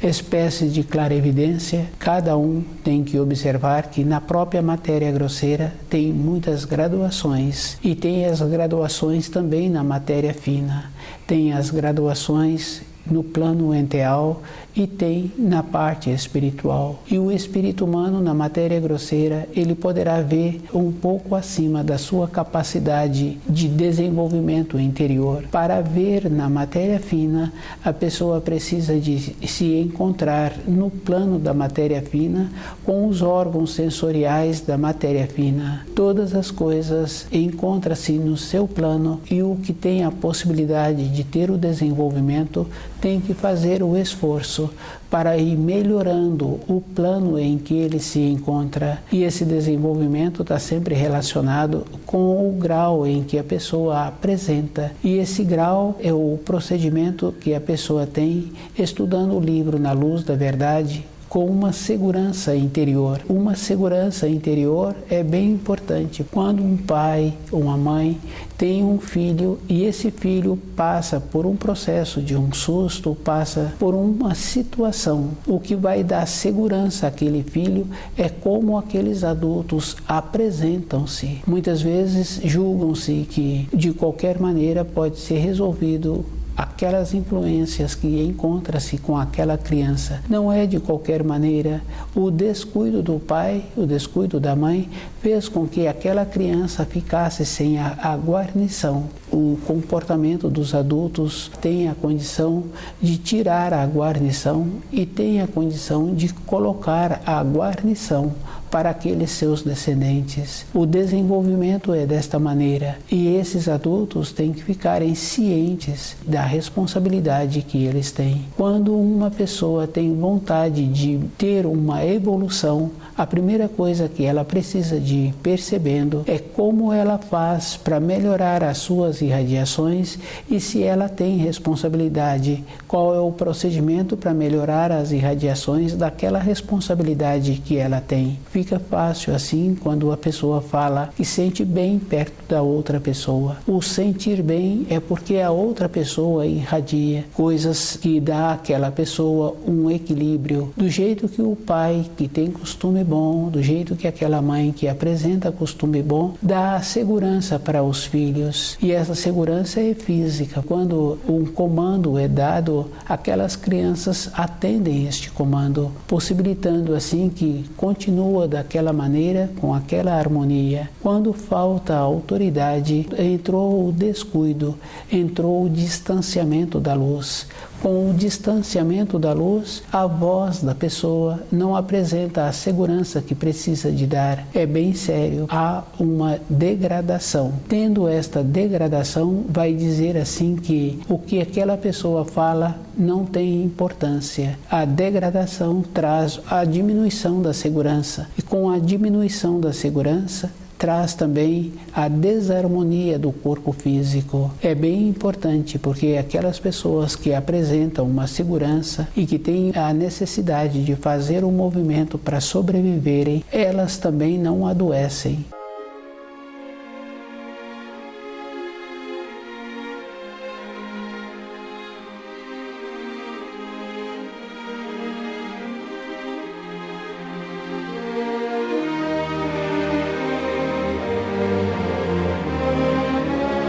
Espécie de clarevidência, cada um tem que observar que na própria matéria grosseira tem muitas graduações e tem as graduações também na matéria fina, tem as graduações no plano enteal e tem na parte espiritual. E o espírito humano na matéria grosseira, ele poderá ver um pouco acima da sua capacidade de desenvolvimento interior. Para ver na matéria fina, a pessoa precisa de se encontrar no plano da matéria fina com os órgãos sensoriais da matéria fina. Todas as coisas encontram-se no seu plano e o que tem a possibilidade de ter o desenvolvimento tem que fazer o esforço para ir melhorando o plano em que ele se encontra. E esse desenvolvimento está sempre relacionado com o grau em que a pessoa apresenta. E esse grau é o procedimento que a pessoa tem estudando o livro Na Luz da Verdade, com uma segurança interior. Uma segurança interior é bem importante. Quando um pai ou uma mãe tem um filho e esse filho passa por um processo de um susto, passa por uma situação, o que vai dar segurança àquele filho é como aqueles adultos apresentam-se. Muitas vezes julgam-se que de qualquer maneira pode ser resolvido aquelas influências que encontra-se com aquela criança. Não é de qualquer maneira. O descuido do pai, o descuido da mãe, fez com que aquela criança ficasse sem a guarnição. O comportamento dos adultos tem a condição de tirar a guarnição e tem a condição de colocar a guarnição para aqueles seus descendentes. O desenvolvimento é desta maneira e esses adultos têm que ficarem cientes da responsabilidade que eles têm. Quando uma pessoa tem vontade de ter uma evolução, a primeira coisa que ela precisa de ir percebendo é como ela faz para melhorar as suas irradiações e se ela tem responsabilidade, qual é o procedimento para melhorar as irradiações daquela responsabilidade que ela tem. Fica fácil assim quando a pessoa fala que sente bem perto da outra pessoa. O sentir bem é porque a outra pessoa irradia coisas que dá àquela pessoa um equilíbrio. Do jeito que o pai que tem costume bom, do jeito que aquela mãe que apresenta costume bom, dá segurança para os filhos. E essa segurança é física. Quando um comando é dado, aquelas crianças atendem este comando, possibilitando assim que continua daquela maneira, com aquela harmonia. Quando falta a autoridade, entrou o descuido, entrou o distanciamento da luz. Com o distanciamento da luz, a voz da pessoa não apresenta a segurança que precisa de dar. É bem sério, há uma degradação. Tendo esta degradação, vai dizer assim que o que aquela pessoa fala não tem importância. A degradação traz a diminuição da segurança. E com a diminuição da segurança, traz também a desarmonia do corpo físico. É bem importante porque aquelas pessoas que apresentam uma segurança e que têm a necessidade de fazer um movimento para sobreviverem, elas também não adoecem.